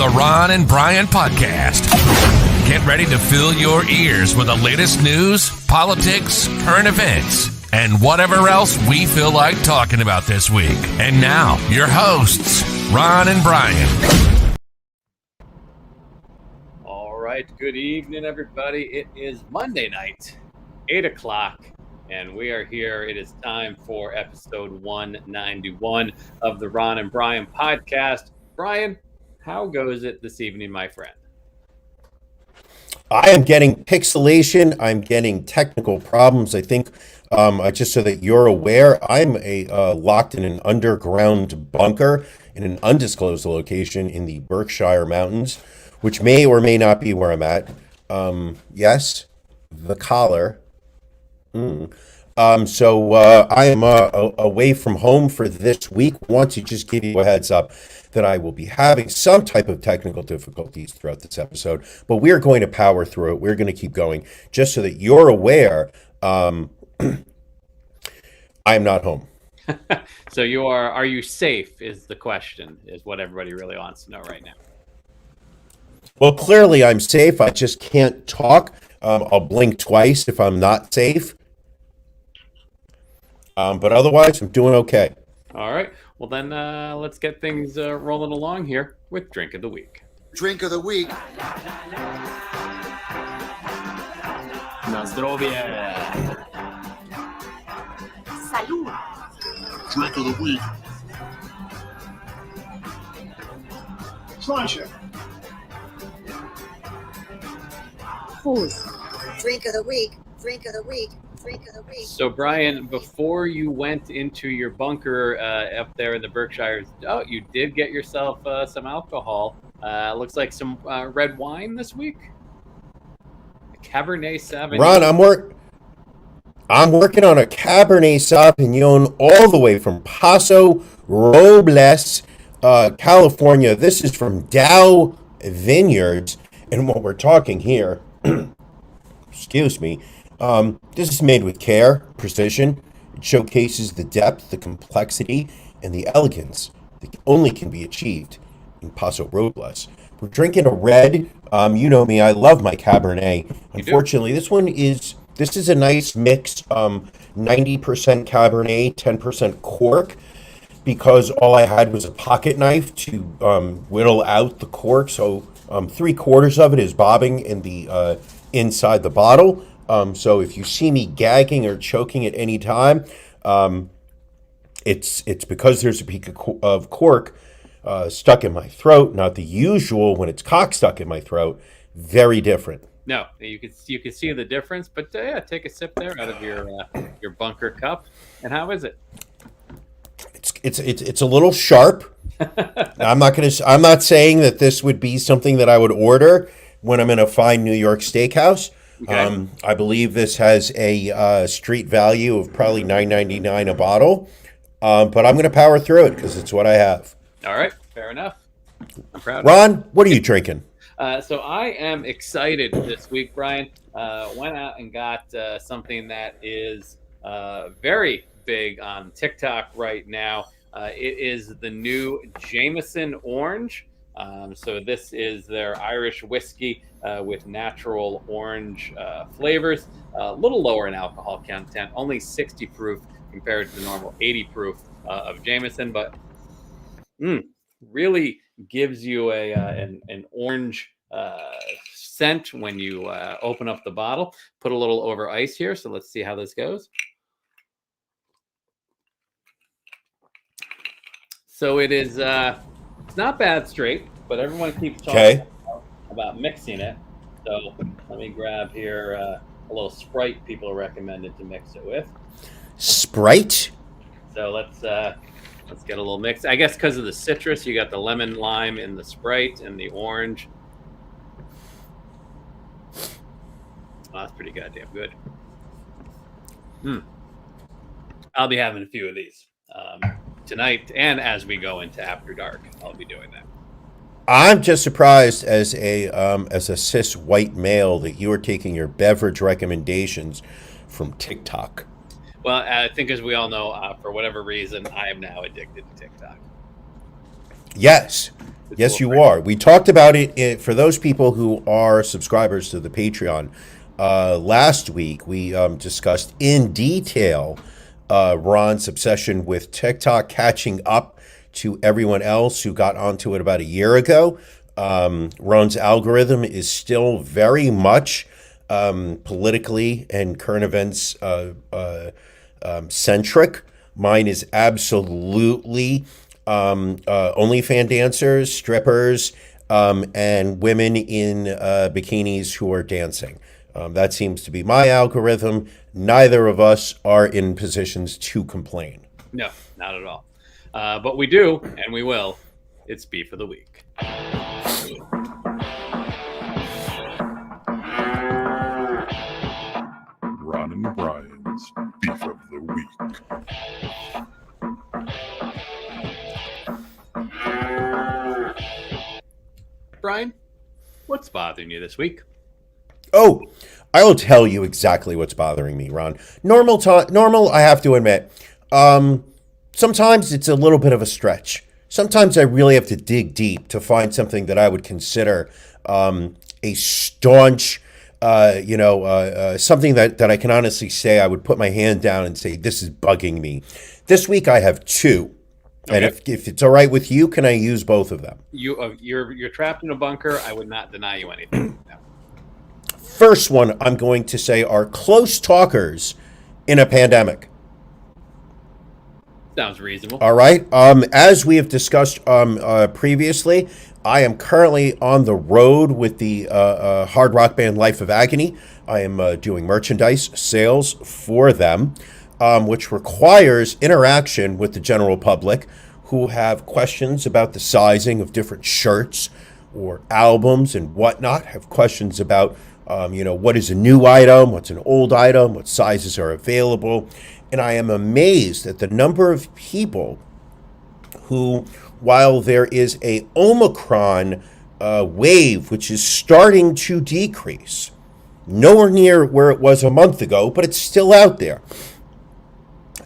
the Ron and Brian Podcast. Get ready to fill your ears with the latest news, politics, current events, and whatever else we feel like talking about this week. And now, your hosts, Ron and Brian. All right, good evening, everybody. It is Monday night, 8 o'clock, and we are here. It is time for episode 191 of the Ron and Brian Podcast. Brian, how goes it this evening, my friend? I am getting pixelation. I'm getting technical problems. I think, just so that you're aware, I'm locked in an underground bunker in an undisclosed location in the Berkshire Mountains, which may or may not be where I'm at. Yes, the collar. So I am away from home for this week. Want to just give you a heads up that I will be having some type of technical difficulties throughout this episode, but we are going to power through it. We're going to keep going, just so that you're aware. I'm not home. So are you safe is the question, is what everybody really wants to know right now. Well, clearly I'm safe. I just can't talk. I'll blink twice if I'm not safe. But otherwise, I'm doing okay. All right. Well, then let's get things rolling along here with Drink of the Week. Drink of the Week. Na zdrowie. Salud. Drink of the Week. Sláinte. Drink of the week. Drink of the week. Drink of the week. So, Brian, before you went into your bunker up there in the Berkshires, you did get yourself some alcohol. Looks like some red wine this week. Cabernet Sauvignon. Ron, I'm working on a Cabernet Sauvignon all the way from Paso Robles, California. This is from Dow Vineyards, and what we're talking here, excuse me, this is made with care, precision. It showcases the depth, the complexity, and the elegance that only can be achieved in Paso Robles. We're drinking a red. You know me, I love my Cabernet. Unfortunately, this is a nice mix, 90% Cabernet, 10% cork, because all I had was a pocket knife to whittle out the cork. So 3/4 of it is bobbing in the inside the bottle. So if you see me gagging or choking at any time, it's because there's a peak of cork stuck in my throat. Not the usual when it's cock stuck in my throat. Very different. No, you could see the difference, but yeah, take a sip there out of your bunker cup. And how is it? It's a little sharp. I'm not saying that this would be something that I would order when I'm in a fine New York steakhouse. Okay. I believe this has a street value of probably $9.99 a bottle, but I'm going to power through it because it's what I have. All right, fair enough. I'm proud. Ron, what are you drinking? So I am excited this week, Brian. Went out and got something that is very big on TikTok right now. It is the new Jameson Orange. So this is their Irish whiskey with natural orange flavors, a little lower in alcohol content, only 60 proof compared to the normal 80 proof of Jameson, but really gives you an orange scent when you open up the bottle. Put a little over ice here, so let's see how this goes. So it is it's not bad straight, but everyone keeps talking about mixing it. So let me grab here a little Sprite people are recommended to mix it with. Sprite? So let's get a little mix. I guess because of the citrus, you got the lemon, lime in the Sprite and the orange. Oh, that's pretty goddamn good. I'll be having a few of these tonight, and as we go into After Dark, I'll be doing that. I'm just surprised as a cis white male that you are taking your beverage recommendations from TikTok. Well, I think as we all know, for whatever reason, I am now addicted to TikTok. Yes. It's Yes, a little you are. We talked about it for those people who are subscribers to the Patreon. Last week, we discussed in detail Ron's obsession with TikTok catching up to everyone else who got onto it about a year ago. Ron's algorithm is still very much politically and current events centric. Mine is absolutely OnlyFans dancers, strippers, and women in bikinis who are dancing. That seems to be my algorithm. Neither of us are in positions to complain. No, not at all. But we do, and we will. It's Beef of the Week. Ron and Brian's Beef of the Week. Brian, what's bothering you this week? Oh, I will tell you exactly what's bothering me, Ron. Normal, I have to admit. Sometimes it's a little bit of a stretch. Sometimes I really have to dig deep to find something that I would consider a staunch, something that I can honestly say I would put my hand down and say, this is bugging me. This week I have two. Okay. And if it's all right with you, can I use both of them? You're trapped in a bunker. I would not deny you anything. No. First one I'm going to say are close talkers in a pandemic. Sounds reasonable. All right. As we have discussed previously, I am currently on the road with the hard rock band Life of Agony. I am doing merchandise sales for them, which requires interaction with the general public who have questions about the sizing of different shirts or albums and whatnot, have questions about what is a new item, what's an old item, what sizes are available. And I am amazed at the number of people who, while there is a Omicron wave, which is starting to decrease, nowhere near where it was a month ago, but it's still out there.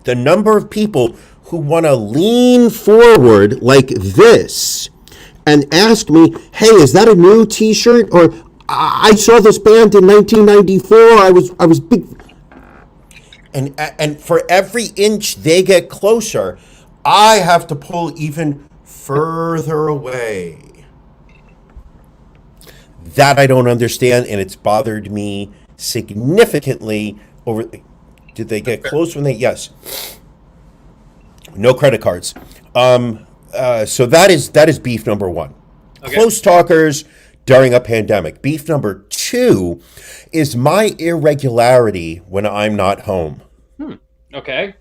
The number of people who want to lean forward like this and ask me, hey, is that a new t-shirt? Or I saw this band in 1994. I was big. And for every inch they get closer, I have to pull even further away. That I don't understand, and it's bothered me significantly over. Did they get close when they? Yes. No credit cards. So that is beef number one. Okay. Close talkers during a pandemic. Beef number two is my irregularity when I'm not home. Okay.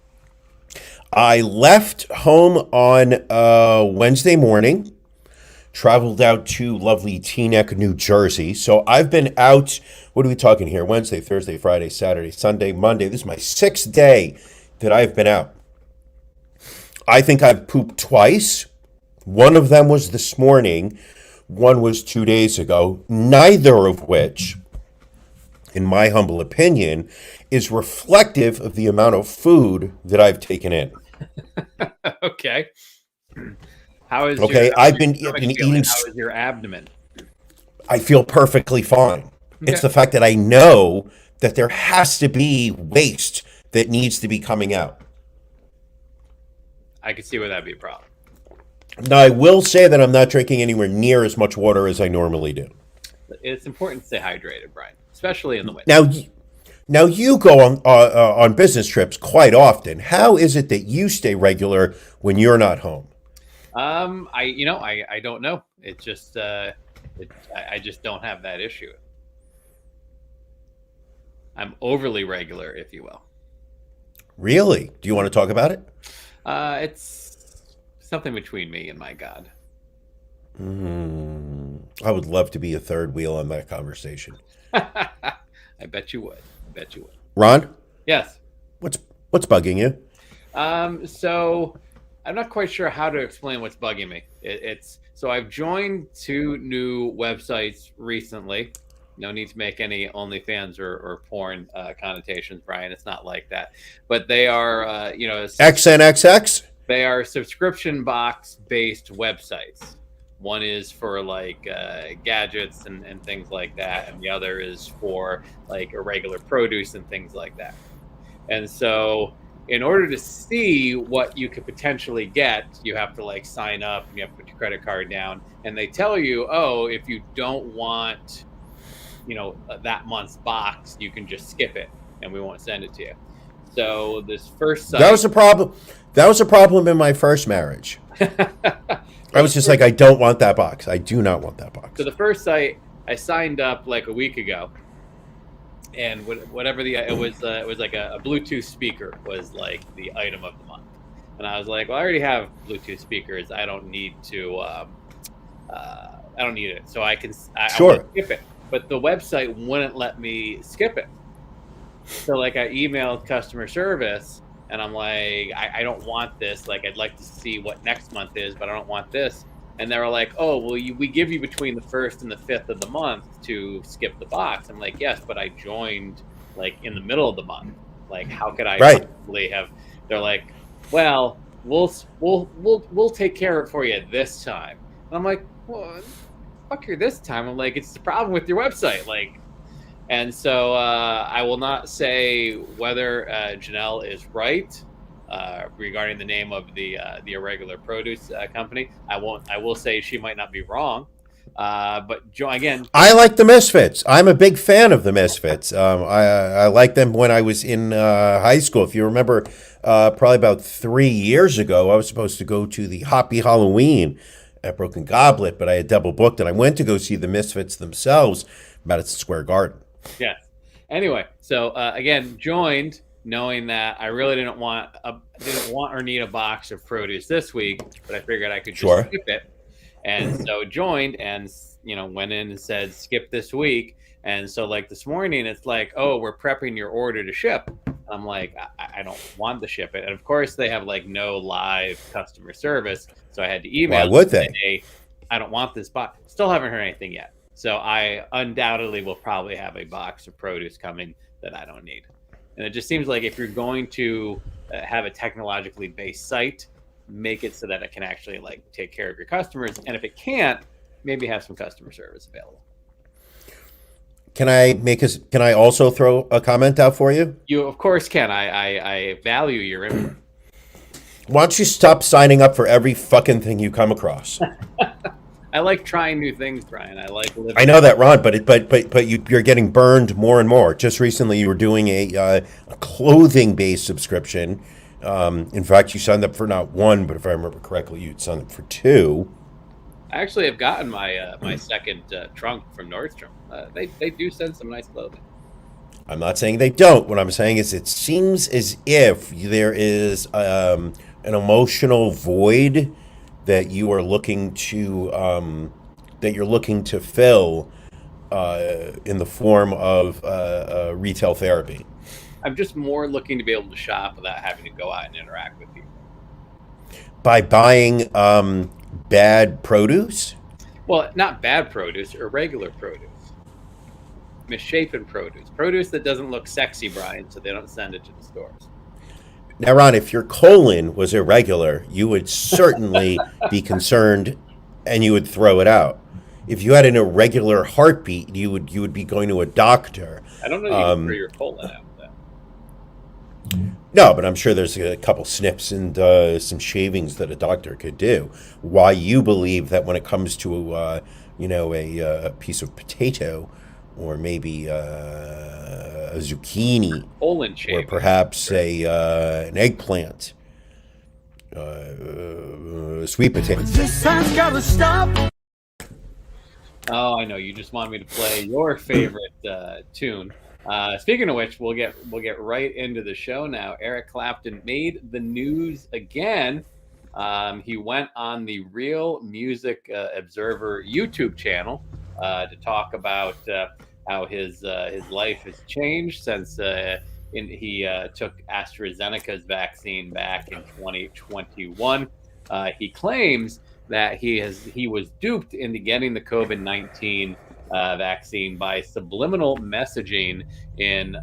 I left home on Wednesday morning, traveled out to lovely Teaneck, New Jersey. So I've been out, what are we talking here? Wednesday, Thursday, Friday, Saturday, Sunday, Monday. This is my 6th day that I've been out. I think I've pooped twice. One of them was this morning. One was 2 days ago. Neither of which, in my humble opinion, is reflective of the amount of food that I've taken in. Okay. How is I've been eating. How is your abdomen? I feel perfectly fine. Okay. It's the fact that I know that there has to be waste that needs to be coming out. I could see where that'd be a problem. Now, I will say that I'm not drinking anywhere near as much water as I normally do. It's important to stay hydrated, Brian, especially in the winter. Now you go on business trips quite often. How is it that you stay regular when you're not home? I don't know. It just I just don't have that issue. I'm overly regular, if you will. Really? Do you want to talk about it? It's something between me and my God. I would love to be a third wheel on that conversation. I bet you would. Ron? Yes. What's bugging you? So I'm not quite sure how to explain what's bugging me. So I've joined 2 new websites recently. No need to make any OnlyFans or porn connotations, Brian. It's not like that. But they are, XNXX? They are subscription box based websites. One is for like gadgets and things like that, and the other is for like irregular produce and things like that. And so, in order to see what you could potentially get, you have to like sign up and you have to put your credit card down. And they tell you, oh, if you don't want, that month's box, you can just skip it and we won't send it to you. So this first site, That was a problem. That was a problem in my first marriage. I was just like, I don't want that box. I do not want that box. So the first site, I signed up like a week ago, and whatever it was like a Bluetooth speaker was like the item of the month, and I was like, well, I already have Bluetooth speakers. I don't need to. I don't need it, so I can Sure. skip it. But the website wouldn't let me skip it. So like I emailed customer service. And I'm like, I don't want this. Like, I'd like to see what next month is, but I don't want this. And they were like, oh, well, we give you between the 1st and the 5th of the month to skip the box. I'm like, yes, but I joined like in the middle of the month. Like, how could I possibly have? They're like, well, we'll take care of it for you this time. And I'm like, well, fuck you this time. I'm like, it's the problem with your website. Like. And so I will not say whether Janelle is right regarding the name of the irregular produce company. I will say she might not be wrong. But again, I like the Misfits. I'm a big fan of the Misfits. I liked them when I was in high school. If you remember, probably about 3 years ago, I was supposed to go to the Hoppy Halloween at Broken Goblet, but I had double booked, and I went to go see the Misfits themselves Madison Square Garden. Yes. Anyway, so again, joined knowing that I really didn't want or need a box of produce this week, but I figured I could just skip it. And so joined and went in and said skip this week. And so like this morning, it's like, oh, we're prepping your order to ship. I'm like, I don't want to ship it. And of course, they have like no live customer service, so I had to email. Why would they? Say, I don't want this box. Still haven't heard anything yet. So I undoubtedly will probably have a box of produce coming that I don't need. And it just seems like if you're going to have a technologically based site, make it so that it can actually like take care of your customers. And if it can't, maybe have some customer service available. Can I also throw a comment out for you? You of course can. I value your input. Why don't you stop signing up for every fucking thing you come across? I like trying new things, Brian. I like living. I know that, Ron, but you're getting burned more and more. Just recently, you were doing a clothing-based subscription. In fact, you signed up for not one, but if I remember correctly, you'd signed up for 2. I actually have gotten my my second trunk from Nordstrom. They do send some nice clothing. I'm not saying they don't. What I'm saying is it seems as if there is an emotional void that you are looking to fill in the form of retail therapy. I'm just more looking to be able to shop without having to go out and interact with people. By buying bad produce? Well, not bad produce, irregular produce. Misshapen produce that doesn't look sexy, Brian, so they don't send it to the stores. Now, Ron, if your colon was irregular, you would certainly be concerned and you would throw it out. If you had an irregular heartbeat, you would be going to a doctor. I don't know if you can throw your colon out with that. No, but I'm sure there's a couple snips and some shavings that a doctor could do. Why you believe that when it comes to a piece of potato, or maybe a zucchini, or perhaps an eggplant, sweet potato. This time's gotta stop. Oh, I know. You just want me to play your favorite tune. Speaking of which, we'll get right into the show now. Eric Clapton made the news again. He went on the Real Music Observer YouTube channel to talk about how his life has changed since he took AstraZeneca's vaccine back in 2021. He claims that he was duped into getting the COVID-19 vaccine by subliminal messaging in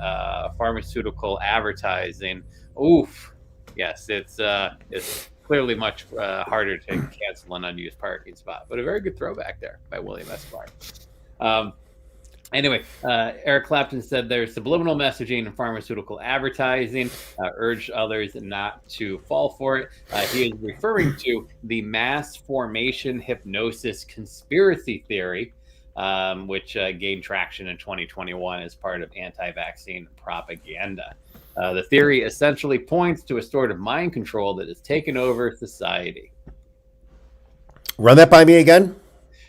pharmaceutical advertising. Oof. Yes, it's clearly much harder to cancel an unused parking spot. But a very good throwback there by William Esquire. Anyway, Eric Clapton said there's subliminal messaging in pharmaceutical advertising, urged others not to fall for it. He is referring to the mass formation hypnosis conspiracy theory, which gained traction in 2021 as part of anti-vaccine propaganda. The theory essentially points to a sort of mind control that has taken over society. Run that by me again.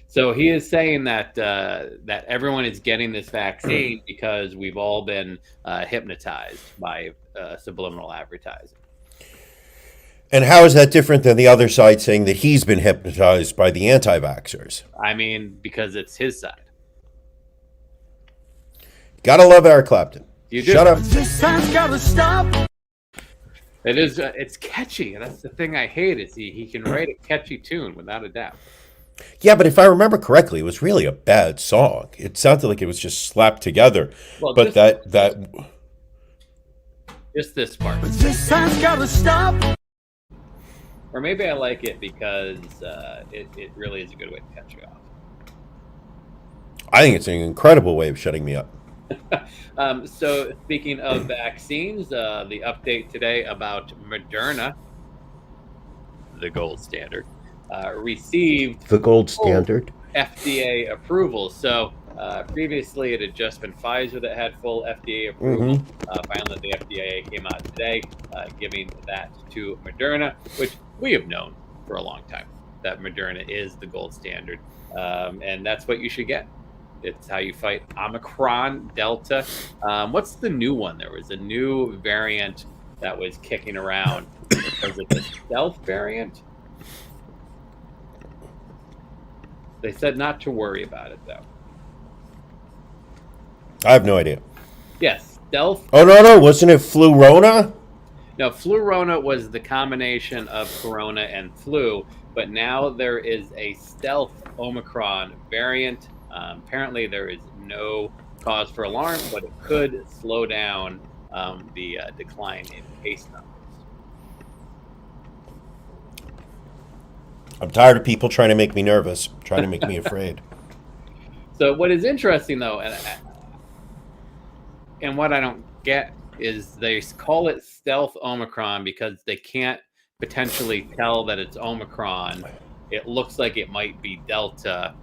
So he is saying that that everyone is getting this vaccine because we've all been hypnotized by subliminal advertising. And how is that different than the other side saying that he's been hypnotized by the anti-vaxxers? I mean, because it's his side. Gotta love Eric Clapton. You do. Shut up. This time's gotta stop. It is. It's catchy. That's the thing I hate is he can write a catchy tune without a doubt. Yeah, but if I remember correctly, it was really a bad song. It sounded like it was just slapped together. Well, but just this part. This time's gotta stop. Or maybe I like it because it really is a good way to catch you off. I think it's an incredible way of shutting me up. So speaking of vaccines, the update today about Moderna, the gold standard, received The gold standard. FDA approval. So previously it had just been Pfizer that had full FDA approval. Finally, the FDA came out today giving that to Moderna, which we have known for a long time, that Moderna is the gold standard. And that's what you should get. It's how you fight Omicron, Delta. What's the new one? There was a new variant that was kicking around. Was it the stealth variant? They said not to worry about it, though. I have no idea. Yes, stealth. Oh, no. Wasn't it Flurona? No, Flurona was the combination of Corona and flu, but now there is a stealth Omicron variant. Apparently, there is no cause for alarm, but it could slow down the decline in case numbers. I'm tired of people trying to make me nervous, trying to make me afraid. So what is interesting, though, and what I don't get is they call it stealth Omicron because they can't potentially tell that it's Omicron. It looks like it might be Delta.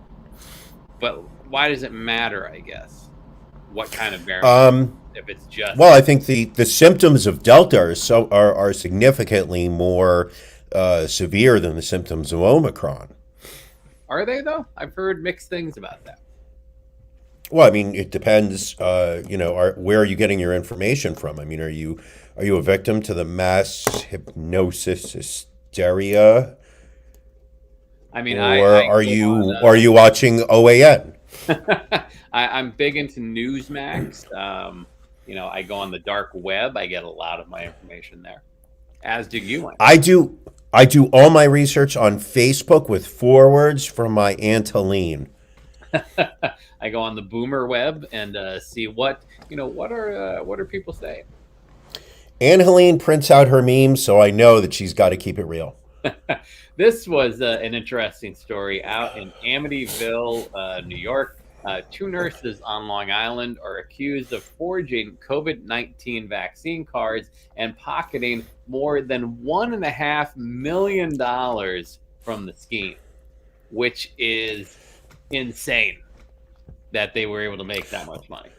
But why does it matter, I guess? What kind of variant? If it's just... Well, I think the symptoms of Delta are significantly more severe than the symptoms of Omicron. Are they, though? I've heard mixed things about that. Well, I mean, it depends. Where are you getting your information from? I mean, are you a victim to the mass hypnosis hysteria? I mean, are you watching OAN? I'm big into Newsmax. I go on the dark web. I get a lot of my information there. As do you. I do all my research on Facebook with forwards from my Aunt Helene. I go on the Boomer web and see what are people saying. Aunt Helene prints out her memes, so I know that she's got to keep it real. This was an interesting story out in Amityville, New York. Two nurses on Long Island are accused of forging COVID-19 vaccine cards and pocketing more than $1.5 million from the scheme, which is insane that they were able to make that much money.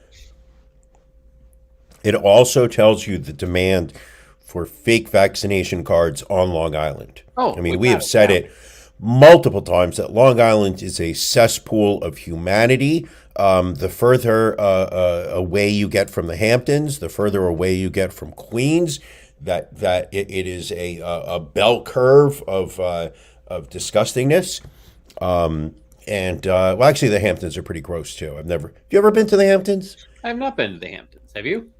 It also tells you the demand for fake vaccination cards on Long Island. Oh, I mean, we have said it multiple times that Long Island is a cesspool of humanity. The further away you get from the Hamptons, the further away you get from Queens, that it is a bell curve of disgustingness. Actually, the Hamptons are pretty gross too. Have you ever been to the Hamptons? I've not been to the Hamptons. Have you?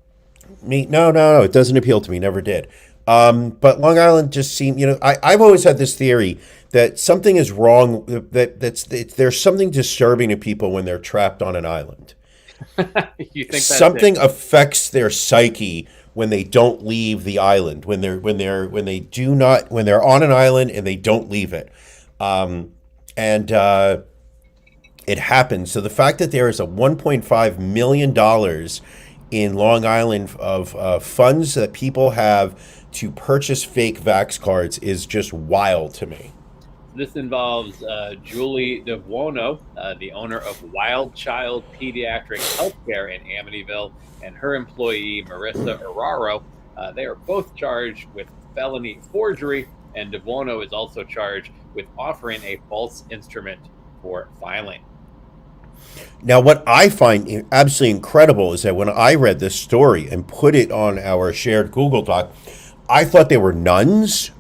Me? No. It doesn't appeal to me. Never did. But Long Island just seemed, I've always had this theory that something is wrong, there's something disturbing to people when they're trapped on an island. You think that's something affects their psyche when they don't leave the island, when they're on an island and they don't leave it. And it happens. So the fact that there is a $1.5 million in Long Island of funds that people have to purchase fake vax cards is just wild to me. This involves Julie DeVuono, the owner of Wild Child Pediatric Healthcare in Amityville, and her employee, Marissa Arraro. They are both charged with felony forgery, and DeVuono is also charged with offering a false instrument for filing. Now, what I find absolutely incredible is that when I read this story and put it on our shared Google Doc, I thought they were nuns,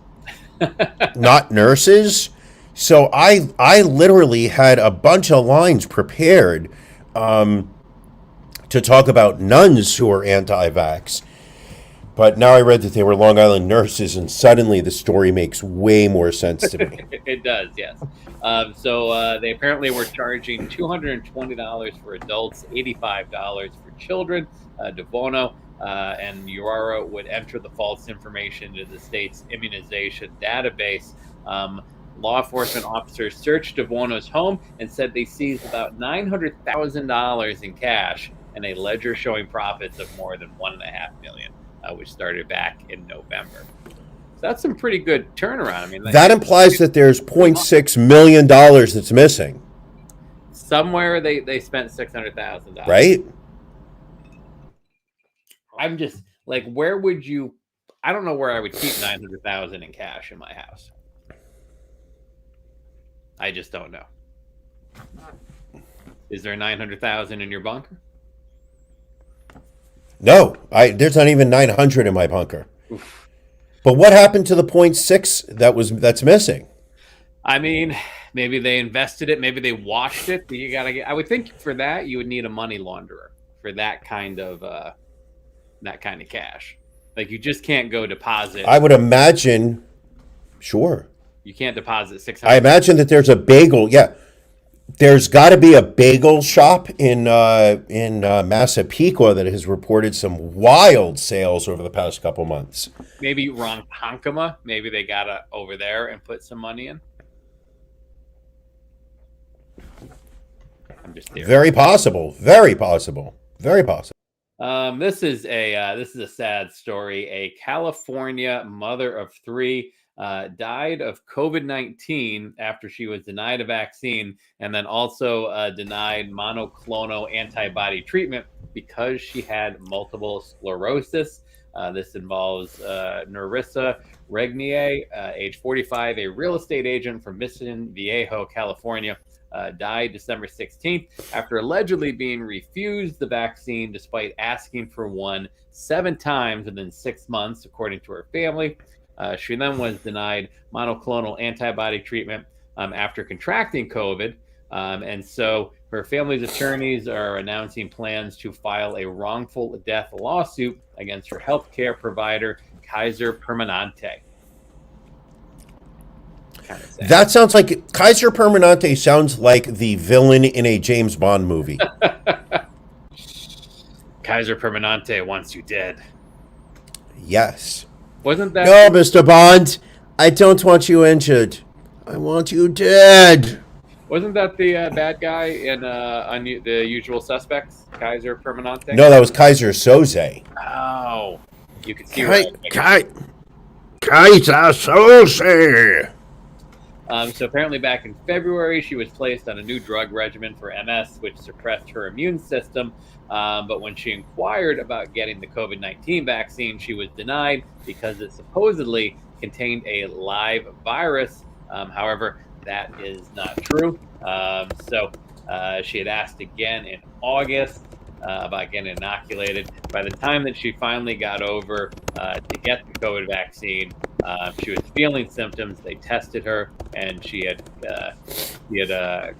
not nurses. So I literally had a bunch of lines prepared to talk about nuns who are anti-vax. But now I read that they were Long Island nurses, and suddenly the story makes way more sense to me. It does, yes. So they apparently were charging $220 for adults, $85 for children. DeVuono and Urara would enter the false information into the state's immunization database. Law enforcement officers searched DeVuono's home and said they seized about $900,000 in cash and a ledger showing profits of more than $1.5 million, which started back in November. So that's some pretty good turnaround. I mean, that implies that there's $0.6 million that's missing. Somewhere they spent $600,000. Right? I'm just like, where would you? I don't know where I would keep $900,000 in cash in my house. I just don't know. Is there $900,000 in your bunker? No, there's not even 900 in my bunker. Oof. But what happened to the 0.6 that's missing? I mean, maybe they invested it, maybe they washed it. I would think for that you would need a money launderer for that kind of cash. Like, you just can't go deposit. I would imagine, sure. You can't deposit $600. I imagine that there's a bagel. Yeah, there's got to be a bagel shop in Massapequa that has reported some wild sales over the past couple months. Maybe Ronkonkoma. Maybe they got over there and put some money in. I'm just very possible. Very possible. Very possible. This is a sad story. A California mother of three died of COVID-19 after she was denied a vaccine and then also denied monoclonal antibody treatment because she had multiple sclerosis. This involves Nerissa Regnier, age 45, a real estate agent from Mission Viejo, California. Died December 16th after allegedly being refused the vaccine despite asking for one 7 times within 6 months, according to her family. She then was denied monoclonal antibody treatment after contracting COVID. And so her family's attorneys are announcing plans to file a wrongful death lawsuit against her healthcare provider, Kaiser Permanente. That sounds like Kaiser Permanente sounds like the villain in a James Bond movie. Kaiser Permanente wants you dead. Yes. Wasn't that? No, Mr. Bond. I don't want you injured. I want you dead. Wasn't that the bad guy in The Usual Suspects? Kaiser Permanente? No, that was Kaiser Soze. Oh. You could see Kaiser Soze. So apparently back in February, she was placed on a new drug regimen for MS, which suppressed her immune system. But when she inquired about getting the COVID-19 vaccine, she was denied because it supposedly contained a live virus. However, that is not true. So she had asked again in August about getting inoculated. By the time that she finally got over to get the COVID vaccine, she was feeling symptoms. They tested her, and she had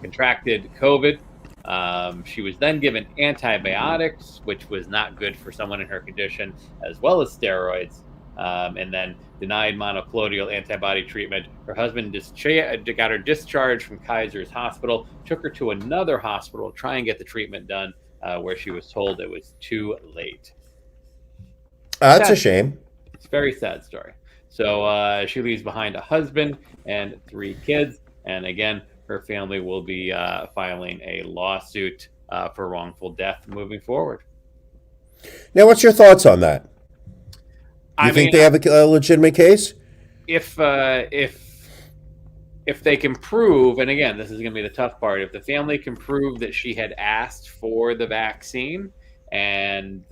contracted COVID. She was then given antibiotics, which was not good for someone in her condition, as well as steroids, and then denied monoclonal antibody treatment. Her husband got her discharged from Kaiser's hospital, took her to another hospital to try and get the treatment done, where she was told it was too late. That's a shame. It's a very sad story. So she leaves behind a husband and 3 kids. And again, her family will be filing a lawsuit for wrongful death moving forward. Now, what's your thoughts on that? You think mean, they have a legitimate case? If they can prove, and again, this is going to be the tough part, if the family can prove that she had asked for the vaccine and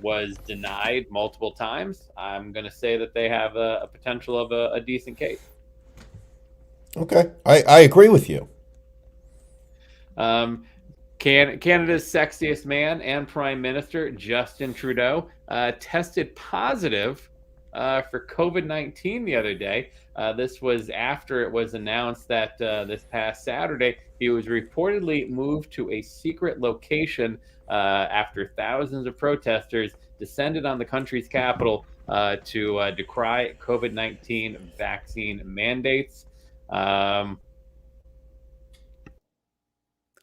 was denied multiple times, I'm going to say that they have a potential of a decent case. Okay, I agree with you. Canada's sexiest man and Prime Minister, Justin Trudeau, tested positive for COVID-19 the other day. This was after it was announced that this past Saturday he was reportedly moved to a secret location after thousands of protesters descended on the country's capital to decry COVID-19 vaccine mandates.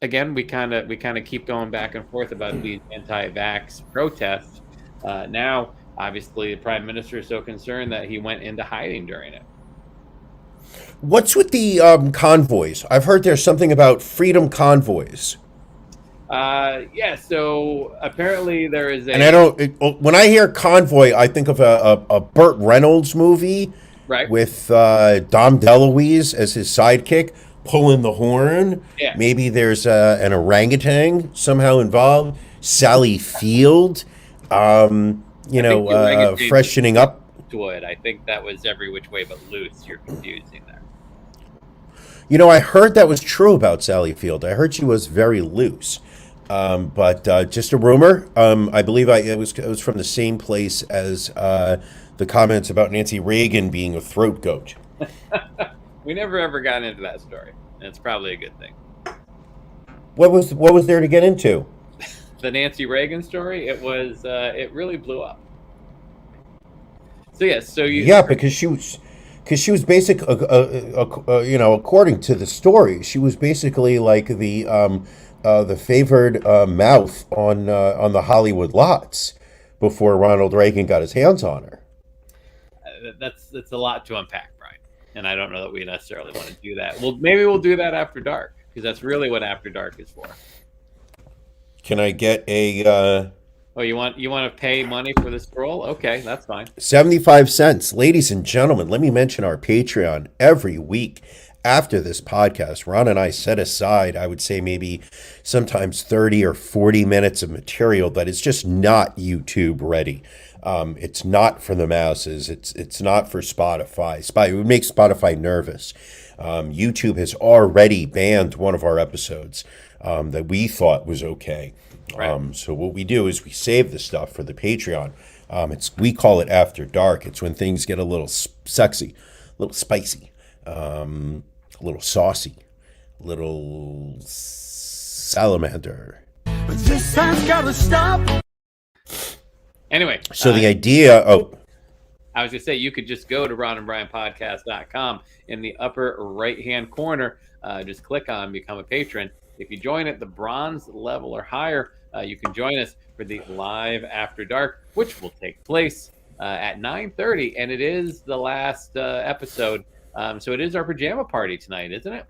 Again, we kind of keep going back and forth about these anti-vax protests. Now, obviously, the Prime Minister is so concerned that he went into hiding during it. What's with the convoys? I've heard there's something about freedom convoys. Yeah, so apparently there is a... And when I hear convoy, I think of a Burt Reynolds movie, right, with Dom DeLuise as his sidekick, pulling the horn. Yeah. Maybe there's an orangutan somehow involved. Sally Field, freshening up. Would. I think that was Every Which Way But Loose. You're confusing there. I heard that was true about Sally Field. I heard she was very loose. But just a rumor. I believe it was from the same place as the comments about Nancy Reagan being a throat goat. We never ever got into that story, and it's probably a good thing. What was there to get into? The Nancy Reagan story. It was. It really blew up. So yes. So because she was basic. According to the story, she was basically like the favored mouth on the Hollywood lots before Ronald Reagan got his hands on her. That's a lot to unpack, Brian, and I don't know that we necessarily want to do that. Well, maybe we'll do that after dark, because that's really what After Dark is for. Can I get a? Oh, you want to pay money for the scroll? Okay, that's fine. 75 cents, ladies and gentlemen. Let me mention our Patreon. Every week after this podcast, Ron and I set aside, I would say maybe sometimes 30 or 40 minutes of material that is just not YouTube ready. It's not for the masses. It's not for Spotify. It would make Spotify nervous. YouTube has already banned one of our episodes that we thought was okay. Right. So what we do is we save the stuff for the Patreon. We call it After Dark. It's when things get a little sexy, a little spicy, a little saucy, a little salamander. But this time's gotta stop. Anyway, so the idea. I was gonna say you could just go to ronandbrianpodcast.com in the upper right-hand corner. Just click on Become a Patron. If you join at the bronze level or higher, you can join us for the live After Dark, which will take place at 9:30, and it is the last episode. So it is our pajama party tonight, isn't it?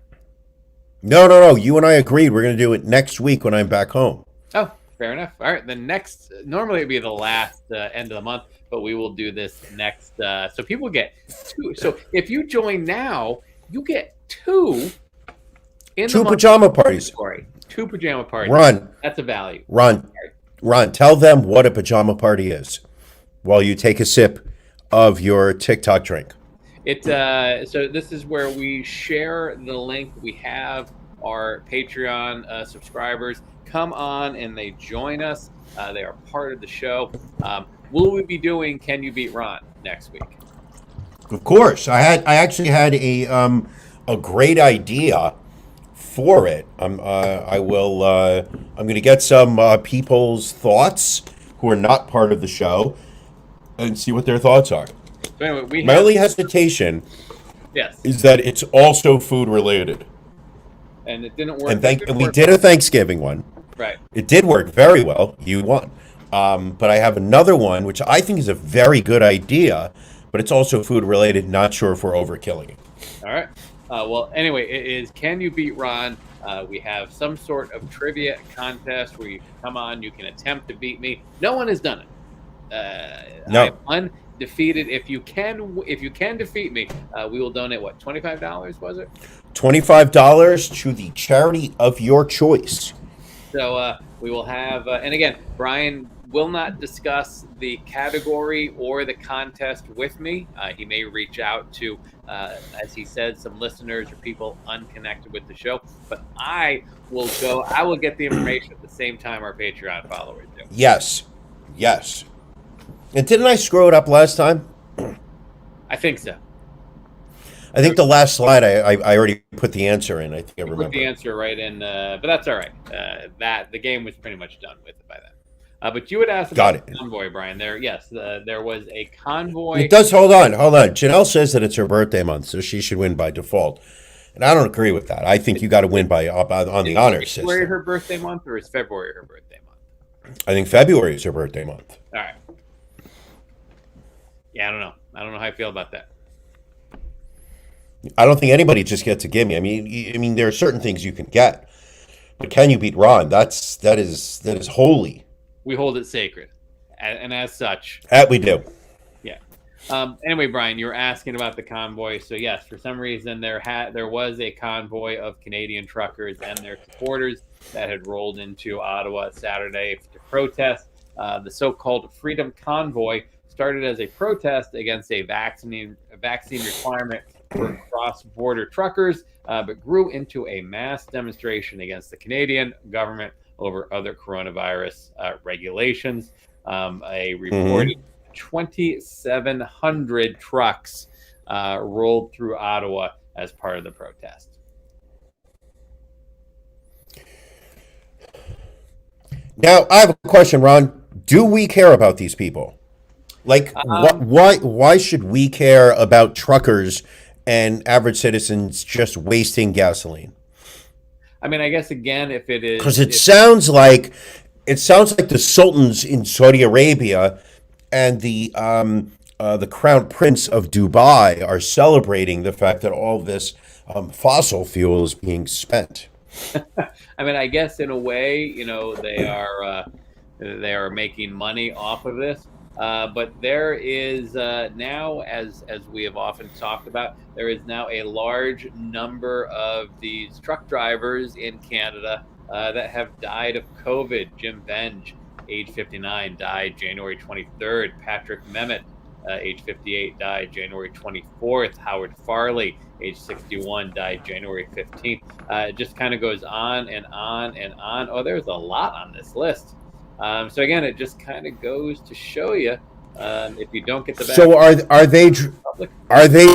No. You and I agreed we're going to do it next week when I'm back home. Oh, fair enough. All right, the next, normally it'd be the last end of the month, but we will do this next. So people get 2. So if you join now, you get 2. Two pajama parties. 2 pajama parties. Ron. That's a value. Ron, tell them what a pajama party is while you take a sip of your TikTok drink. So this is where we share the link. We have our Patreon subscribers come on and they join us. They are part of the show. Will we be doing Can You Beat Ron next week? Of course. I actually had a great idea for it. I'm going to get some people's thoughts who are not part of the show and see what their thoughts are. So anyway, my only hesitation is that it's also food related. And it didn't work. And we did a Thanksgiving one. Right. It did work very well. You won. But I have another one, which I think is a very good idea, but it's also food related. Not sure if we're overkilling it. All right. Well, anyway, it is Can You Beat Ron? We have some sort of trivia contest where you can come on, you can attempt to beat me. No one has done it. No. I'm undefeated. If you can defeat me, we will donate what, $25 was it? $25 to the charity of your choice. So we will have, and again, Brian will not discuss the category or the contest with me. He may reach out to, as he said, some listeners or people unconnected with the show. But I will get the information at the same time our Patreon followers do. Yes. And didn't I screw it up last time? I think so. I think the last slide I already put the answer in. I think I remember. Put the answer right in, but that's all right. That the game was pretty much done with it by then. But you would ask about the convoy, Brian. There was a convoy. It does. Hold on. Janelle says that it's her birthday month, so she should win by default. And I don't agree with that. I think you got to win by on the honor system. Is February her birthday month, or is February her birthday month? I think February is her birthday month. All right. Yeah, I don't know. I don't know how I feel about that. I don't think anybody just gets a gimme. I mean, there are certain things you can get, but can you beat Ron? That is holy. We hold it sacred, and as such, That we do. Yeah. Anyway, Brian, you were asking about the convoy. So yes, for some reason there was a convoy of Canadian truckers and their supporters that had rolled into Ottawa Saturday to protest. The so-called Freedom Convoy started as a protest against a vaccine requirement for cross-border truckers, but grew into a mass demonstration against the Canadian government over other coronavirus regulations. A reported 2,700 trucks rolled through Ottawa as part of the protest. Now, I have a question, Ron. Do we care about these people? Like, why should we care about truckers and average citizens just wasting gasoline? I mean, I guess again, if it is, because it sounds like the sultans in Saudi Arabia and the crown prince of Dubai are celebrating the fact that all this fossil fuel is being spent. I mean, I guess in a way, they are making money off of this. But there is now, as we have often talked about, there is now a large number of these truck drivers in Canada that have died of COVID. Jim Benge, age 59, died January 23rd. Patrick Memmott, age 58, died January 24th. Howard Farley, age 61, died January 15th. It just kind of goes on and on and on. Oh, there's a lot on this list. So again, it just kind of goes to show you if you don't get the vaccine. So are they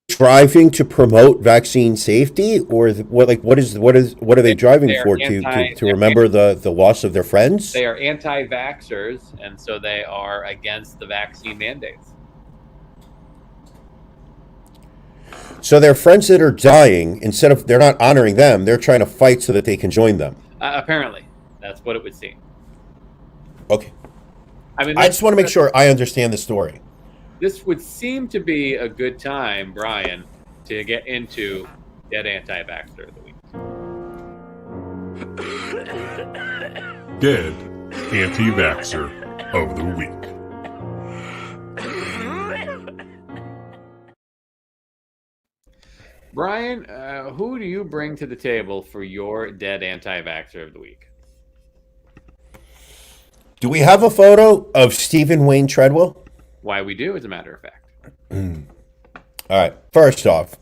driving to promote vaccine safety, or what are they driving for? To remember the loss of their friends? They are anti-vaxxers, and so they are against the vaccine mandates. So their friends that are dying, they're not honoring them, they're trying to fight so that they can join them. Apparently. That's what it would seem. Okay. I mean, I just want to make sure I understand the story. This would seem to be a good time, Brian, to get into Dead Anti-Vaxxer of the week. Dead Anti-Vaxxer of the week. Brian, who do you bring to the table for your Dead Anti-Vaxxer of the week? Do we have a photo of Stephen Wayne Treadwell? Why, we do, as a matter of fact. All right. First off,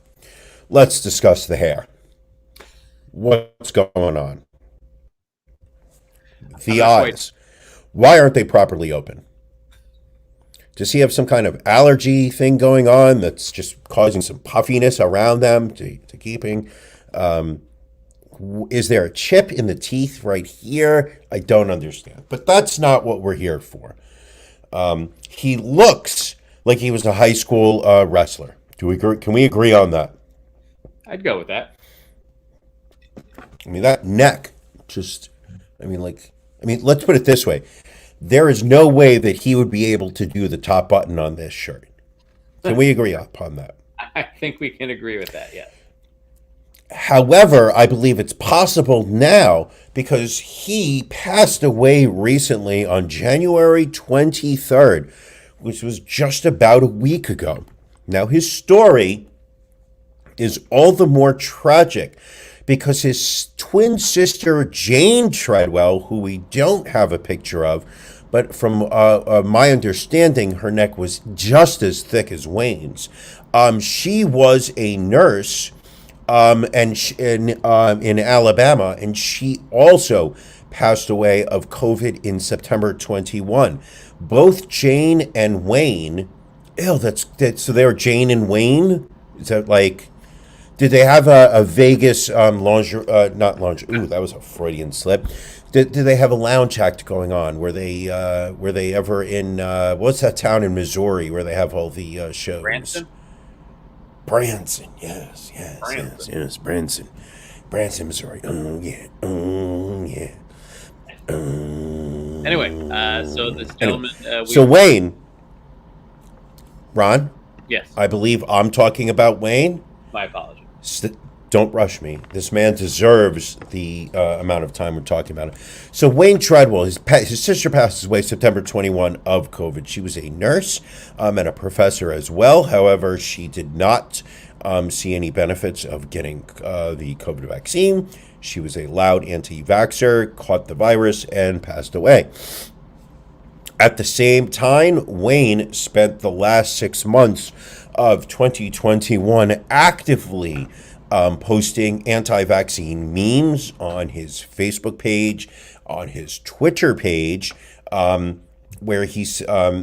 let's discuss the hair. What's going on? The eyes. Why aren't they properly open? Does he have some kind of allergy thing going on that's just causing some puffiness around them to keeping? Is there a chip in the teeth right here? I don't understand. But that's not what we're here for. He looks like he was a high school wrestler. Can we agree on that? I'd go with that. I mean, that neck, I mean, let's put it this way. There is no way that he would be able to do the top button on this shirt. Can we agree upon that? I think we can agree with that, yes. However, I believe it's possible now because he passed away recently on January 23rd, which was just about a week ago. Now, his story is all the more tragic because his twin sister, Jane Treadwell, who we don't have a picture of, but from my understanding, her neck was just as thick as Wayne's. She was a nurse in Alabama, and she also passed away of COVID in September 21. Both Jane and Wayne, so they were Jane and Wayne? Is that like, did they have a Vegas not lingerie, ooh, that was a Freudian slip. Did they have a lounge act going on? Were they ever in, what's that town in Missouri where they have all the shows? Branson, yes, Branson, Missouri. Yeah. Anyway, so this gentleman... So Wayne, Ron? Yes. I believe I'm talking about Wayne. My apologies. Don't rush me. This man deserves the amount of time we're talking about it. So Wayne Treadwell, his sister passes away September 21 of COVID. She was a nurse and a professor as well. However, she did not see any benefits of getting the COVID vaccine. She was a loud anti-vaxxer, caught the virus, and passed away. At the same time, Wayne spent the last 6 months of 2021 actively posting anti-vaccine memes on his Facebook page, on his Twitter page, where he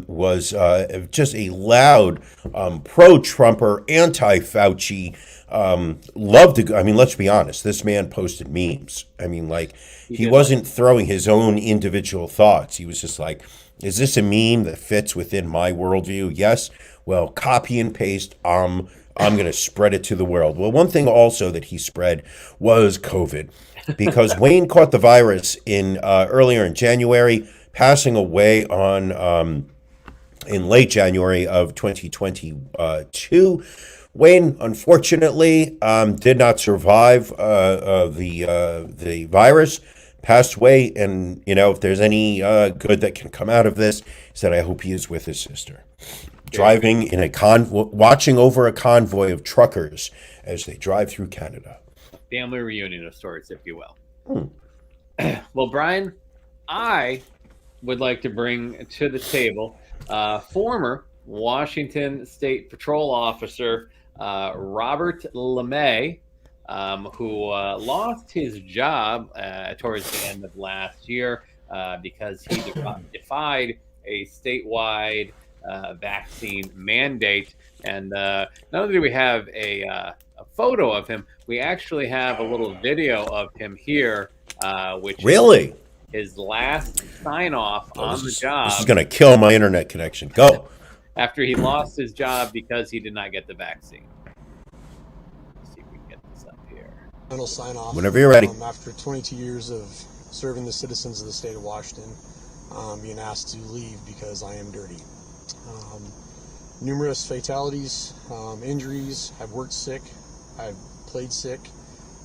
was just a loud pro-Trumper, anti-Fauci. Let's be honest, this man posted memes. I mean, like, he wasn't throwing his own individual thoughts. He was just like, is this a meme that fits within my worldview? Yes. Well, copy and paste. I'm going to spread it to the world. Well, one thing also that he spread was COVID, because Wayne caught the virus earlier in January, passing away in late January of 2022. Wayne, unfortunately, did not survive the virus, passed away, and if there's any good that can come out of this, is that I hope he is with his sister, driving in watching over a convoy of truckers as they drive through Canada. Family reunion of sorts, if you will. Well, Brian, I would like to bring to the table former Washington State Patrol officer Robert LeMay, who lost his job towards the end of last year because he defied a statewide vaccine mandate. And not only do we have a photo of him, we actually have a little video of him here, which really? His last sign-off on the job. This is going to kill my internet connection. Go. After he lost his job because he did not get the vaccine. Let's see if we can get this up here. Final sign-off. Whenever you're ready. After 22 years of serving the citizens of the state of Washington, being asked to leave because I am dirty. Numerous fatalities, injuries. I've worked sick. I've played sick.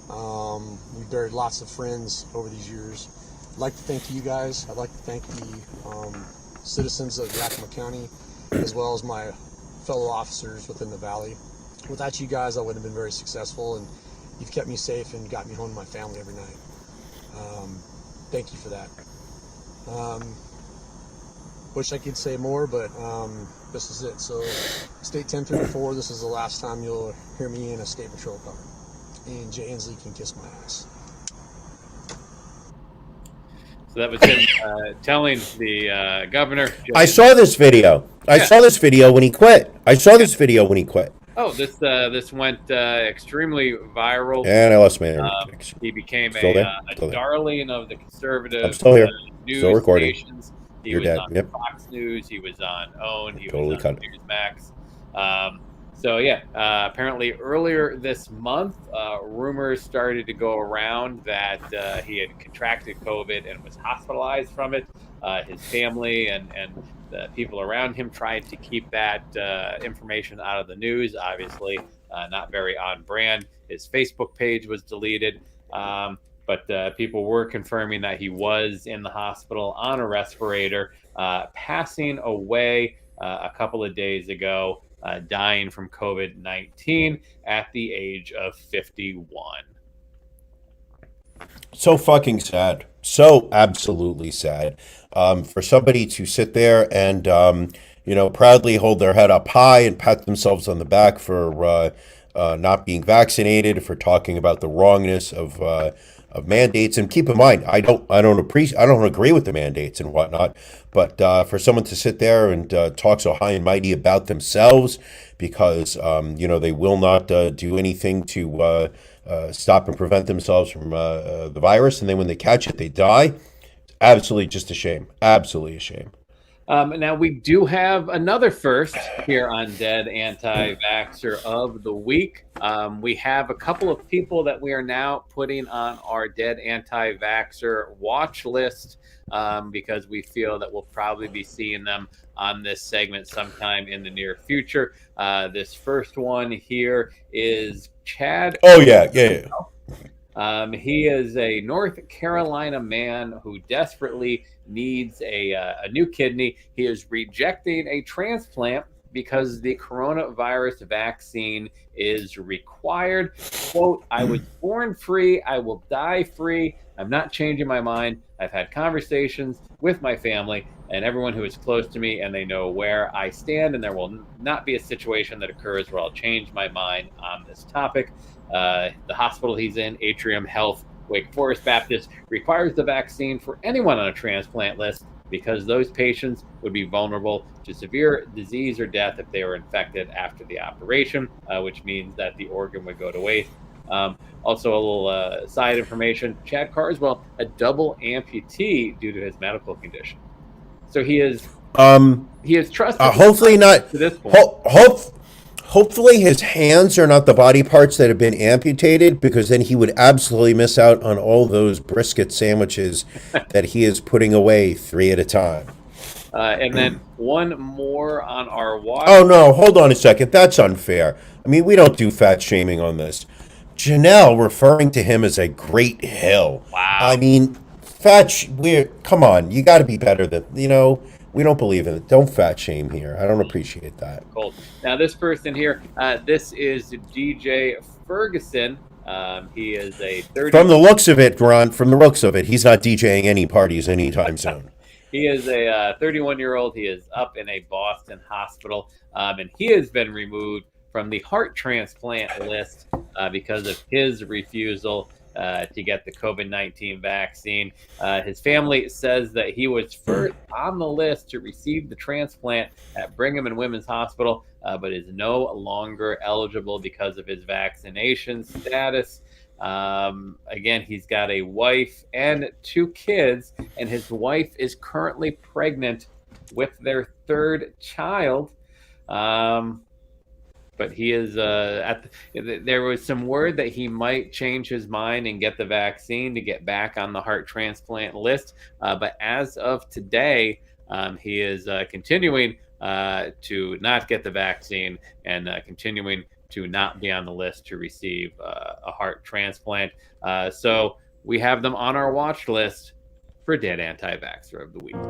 We've buried lots of friends over these years. I'd like to thank you guys. I'd like to thank the citizens of Yakima County, as well as my fellow officers within the valley. Without you guys, I wouldn't have been very successful, and you've kept me safe and got me home to my family every night. Thank you for that. Wish I could say more, but this is it. So, State 1054, this is the last time you'll hear me in a state patrol car. And Jay Inslee can kiss my ass. So that was him telling the governor. I saw this video. I saw this video when he quit. Oh, this went extremely viral. And I lost my internet connection. He became Still a darling of the conservative I'm still here. news Still recording. stations. He You're was dead. on Yep. Fox News. He was on OWN. He Totally was cut on it. Newsmax. So yeah, apparently earlier this month, rumors started to go around that he had contracted COVID and was hospitalized from it. His family and the people around him tried to keep that information out of the news. Obviously, not very on brand. His Facebook page was deleted. But people were confirming that he was in the hospital on a respirator, passing away a couple of days ago, dying from COVID-19 at the age of 51. So fucking sad. So absolutely sad. For somebody to sit there and, proudly hold their head up high and pat themselves on the back for not being vaccinated, for talking about the wrongness of mandates. And keep in mind, I don't agree with the mandates and whatnot, but for someone to sit there and talk so high and mighty about themselves because they will not do anything to stop and prevent themselves from the virus, and then when they catch it, they die. Absolutely, just a shame. Absolutely a shame. Now, we do have another first here on Dead Anti-Vaxxer of the Week. We have a couple of people that we are now putting on our Dead Anti-Vaxxer watch list because we feel that we'll probably be seeing them on this segment sometime in the near future. This first one here is Chad. Oh, yeah. He is a North Carolina man who desperately needs a new kidney. He is rejecting a transplant because the coronavirus vaccine is required. Quote, "I was born free. I will die free. I'm not changing my mind. I've had conversations with my family and everyone who is close to me, and they know where I stand, and there will not be a situation that occurs where I'll change my mind on this topic." The hospital he's in, Atrium Health, Wake Forest Baptist, requires the vaccine for anyone on a transplant list because those patients would be vulnerable to severe disease or death if they were infected after the operation, which means that the organ would go to waste. Also, a little side information: Chad Carswell, a double amputee due to his medical condition. So he is trusted. Hopefully not. To this point. Hopefully his hands are not the body parts that have been amputated, because then he would absolutely miss out on all those brisket sandwiches that he is putting away 3 at a time. And then one more on our watch. Oh, no, hold on a second. That's unfair. I mean, we don't do fat shaming on this. Janelle referring to him as a great hill. Wow. I mean, come on. You got to be better than, we don't believe in it. Don't fat shame here. I don't appreciate that. Cool. Now, this person here, this is DJ Ferguson. He is a 30. From the looks of it, Ron, he's not DJing any parties anytime soon. He is a 31-year-old. He is up in a Boston hospital, and he has been removed from the heart transplant list because of his refusal to get the COVID-19 vaccine. His family says that he was first on the list to receive the transplant at Brigham and Women's Hospital, but is no longer eligible because of his vaccination status. Again, he's got a wife and 2 kids, and his wife is currently pregnant with their 3rd child. But he is there was some word that he might change his mind and get the vaccine to get back on the heart transplant list. But as of today, he is continuing to not get the vaccine and continuing to not be on the list to receive a heart transplant. So we have them on our watch list for Dead Anti-Vaxxer of the Week.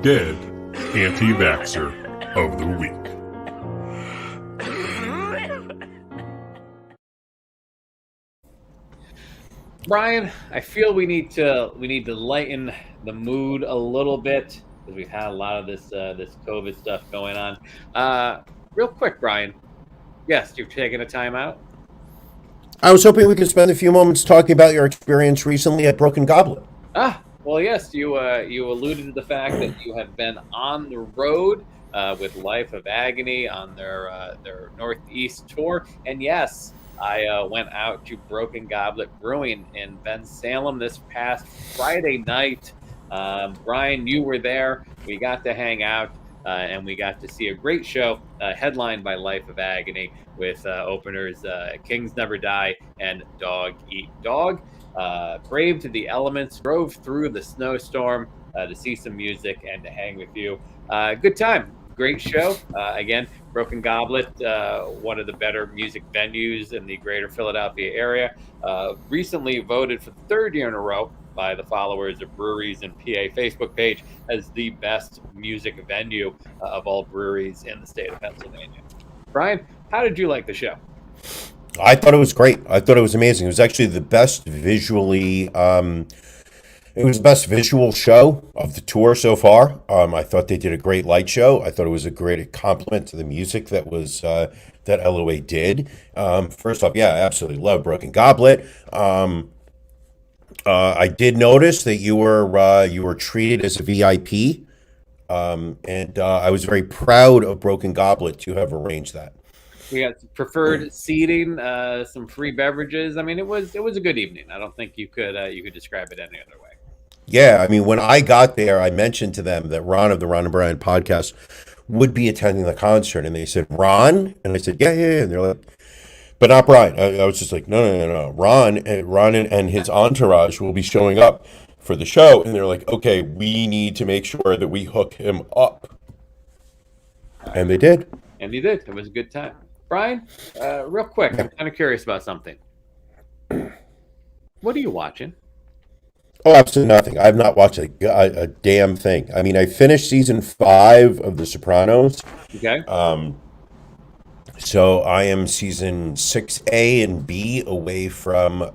Dead Anti-Vaxxer of the Week. Brian, I feel we need to lighten the mood a little bit because we've had a lot of this COVID stuff going on. Real quick, Brian. Yes, you've taken a time out. I was hoping we could spend a few moments talking about your experience recently at Broken Goblet. Well, yes, you alluded to the fact that you have been on the road with Life of Agony on their Northeast tour, and yes, I went out to Broken Goblet Brewing in Bensalem this past Friday night. Brian, you were there. We got to hang out. and we got to see a great show headlined by Life of Agony with openers Kings Never Die and Dog Eat Dog. Braved the elements, drove through the snowstorm to see some music and to hang with you. Good time. Great show. Again, Broken Goblet, one of the better music venues in the greater Philadelphia area. Recently voted for the third year in a row by the followers of Breweries and PA Facebook page as the best music venue of all breweries in the state of Pennsylvania. Brian, how did you like the show? I thought it was great. I thought it was amazing. It was actually the best visually. It was the best visual show of the tour so far. I thought they did a great light show. I thought it was a great compliment to the music that was that LOA did. First off, yeah, I absolutely love Broken Goblet. I did notice that you were treated as a VIP, and I was very proud of Broken Goblet to have arranged that. We got preferred seating, some free beverages. I mean, it was a good evening. I don't think you could describe it any other way. Yeah, I mean, when I got there, I mentioned to them that Ron of the Ron and Brian podcast would be attending the concert, and they said, "Ron?" And I said, "Yeah." And they're like, "But not Brian." I was just like, "No. Ron and his entourage will be showing up for the show." And they're like, "Okay, we need to make sure that we hook him up." And they did. And he did. It was a good time. Brian, real quick, I'm kind of curious about something. What are you watching? Oh, absolutely nothing. I've not watched a damn thing. I mean, I finished season 5 of The Sopranos. Okay. So I am season 6A and B away from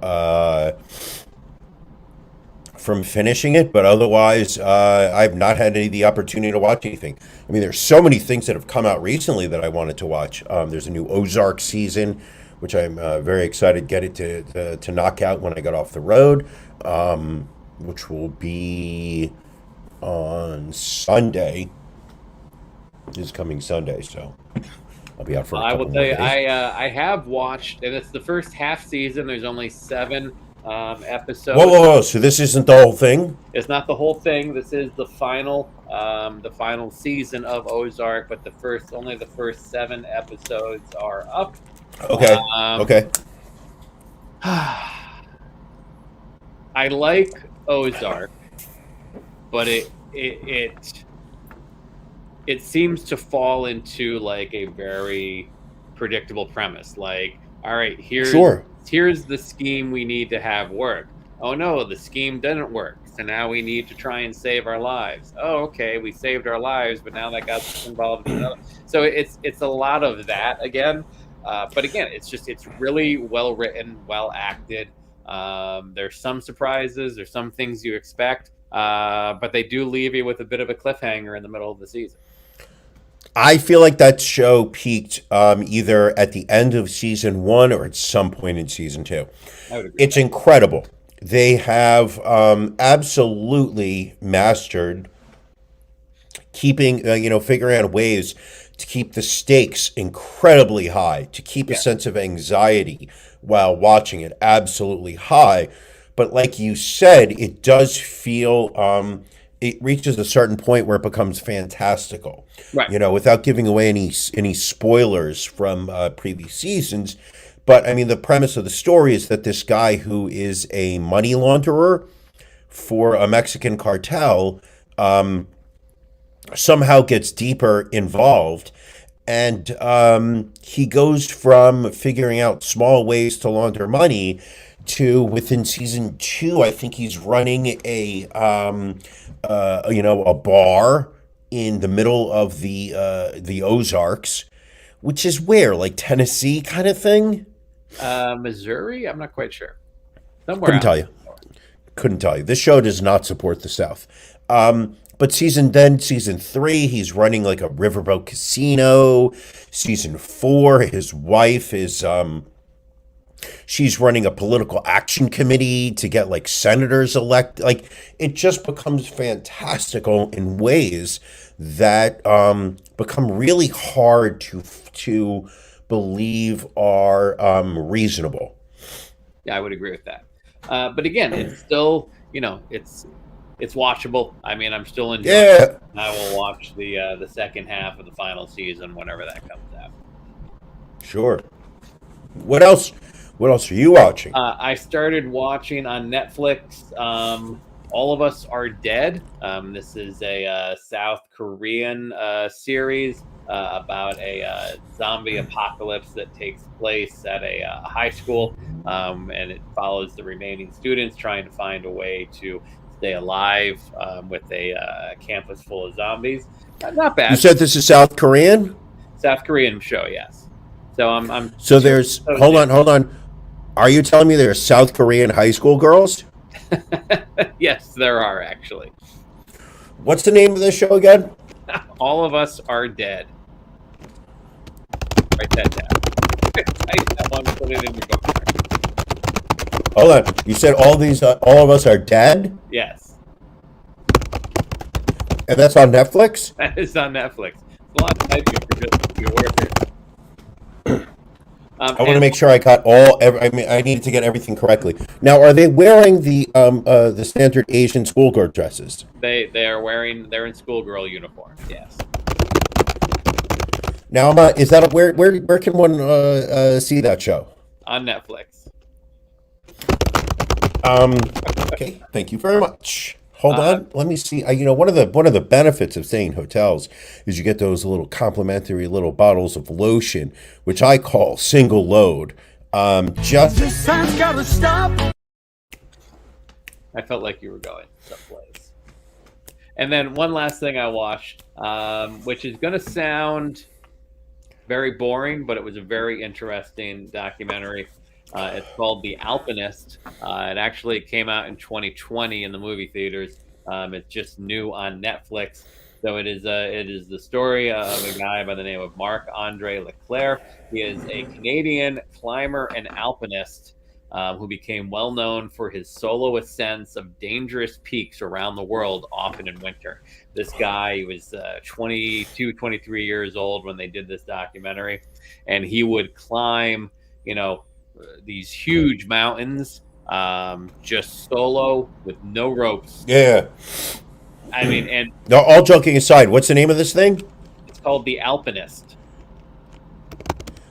finishing it, but otherwise, I've not had the opportunity to watch anything. I mean, there's so many things that have come out recently that I wanted to watch. There's a new Ozark season, which I'm very excited to get it to knock out when I get off the road, which will be on Sunday. This coming Sunday, so I'll be out for a couple I will tell you, days. I have watched, and it's the first half season. There's only 7 episodes. Whoa! So this isn't the whole thing? It's not the whole thing. This is the final season of Ozark, but only the first 7 episodes are up. Okay. Okay. I like Ozark, but it seems to fall into like a very predictable premise. Like, all right, here's the scheme we need to have work. Oh no, the scheme didn't work. So now we need to try and save our lives. Oh, okay, we saved our lives, but now that got us involved in another. So it's a lot of that again. But again, it's really well written, well acted. There's some surprises, there's some things you expect, but they do leave you with a bit of a cliffhanger in the middle of the season. I feel like that show peaked either at the end of season 1 or at some point in season 2. I would agree. It's incredible. They have absolutely mastered keeping, figuring out ways to keep the stakes incredibly high, to keep a sense of anxiety while watching it absolutely high. But like you said, it does feel, it reaches a certain point where it becomes fantastical. Right. Without giving away any spoilers from previous seasons. But I mean, the premise of the story is that this guy who is a money launderer for a Mexican cartel somehow gets deeper involved, and he goes from figuring out small ways to launder money to, within season 2, I think he's running a bar in the middle of the Ozarks, which is where, like Tennessee kind of thing. Missouri? I'm not quite sure. Somewhere Couldn't tell you. This show does not support the South. But season 3, he's running like a riverboat casino. Season 4, his wife is she's running a political action committee to get like senators elected. Like, it just becomes fantastical in ways that become really hard to believe are reasonable. Yeah, I would agree with that. But again, it's still, it's it's watchable. I mean, I'm still enjoying Yeah. it. I will watch the second half of the final season whenever that comes out. Sure. What else? What else are you watching? I started watching on Netflix. All of Us Are Dead. This is a South Korean series about a zombie apocalypse that takes place at a high school, and it follows the remaining students trying to find a way to stay alive with a campus full of zombies. Not bad. You said this is South Korean? South Korean show, yes. So I'm So there's hold on. Are you telling me there's South Korean high school girls? Yes, there are actually. What's the name of the show again? All of Us Are Dead. Write that down. Type that one, put it in your bookmark. Hold on. You said all of us are dead, Yes, and that's on Netflix. that is on Netflix. It's a lot of typing for just to be worth it. I want to make sure I got I needed to get everything correctly. Now, are they wearing the standard Asian schoolgirl dresses? They're in schoolgirl uniforms. Yes. Now, is that where can one see that show? On Netflix. Okay, thank you very much. Hold on, let me see. One of the benefits of staying in hotels is you get those little complimentary little bottles of lotion, which I call single load. This time's gotta stop. I felt like you were going someplace. And then one last thing I watched, which is going to sound very boring, but it was a very interesting documentary. It's called The Alpinist. It actually came out in 2020 in the movie theaters. It's just new on Netflix. So it is the story of a guy by the name of Marc-Andre Leclair. He is a Canadian climber and alpinist who became well known for his solo ascents of dangerous peaks around the world, often in winter. This guy was 22, 23 years old when they did this documentary, and he would climb, these huge mountains just solo with no ropes. Yeah. I mean, and No, all joking aside, what's the name of this thing? it's called The Alpinist.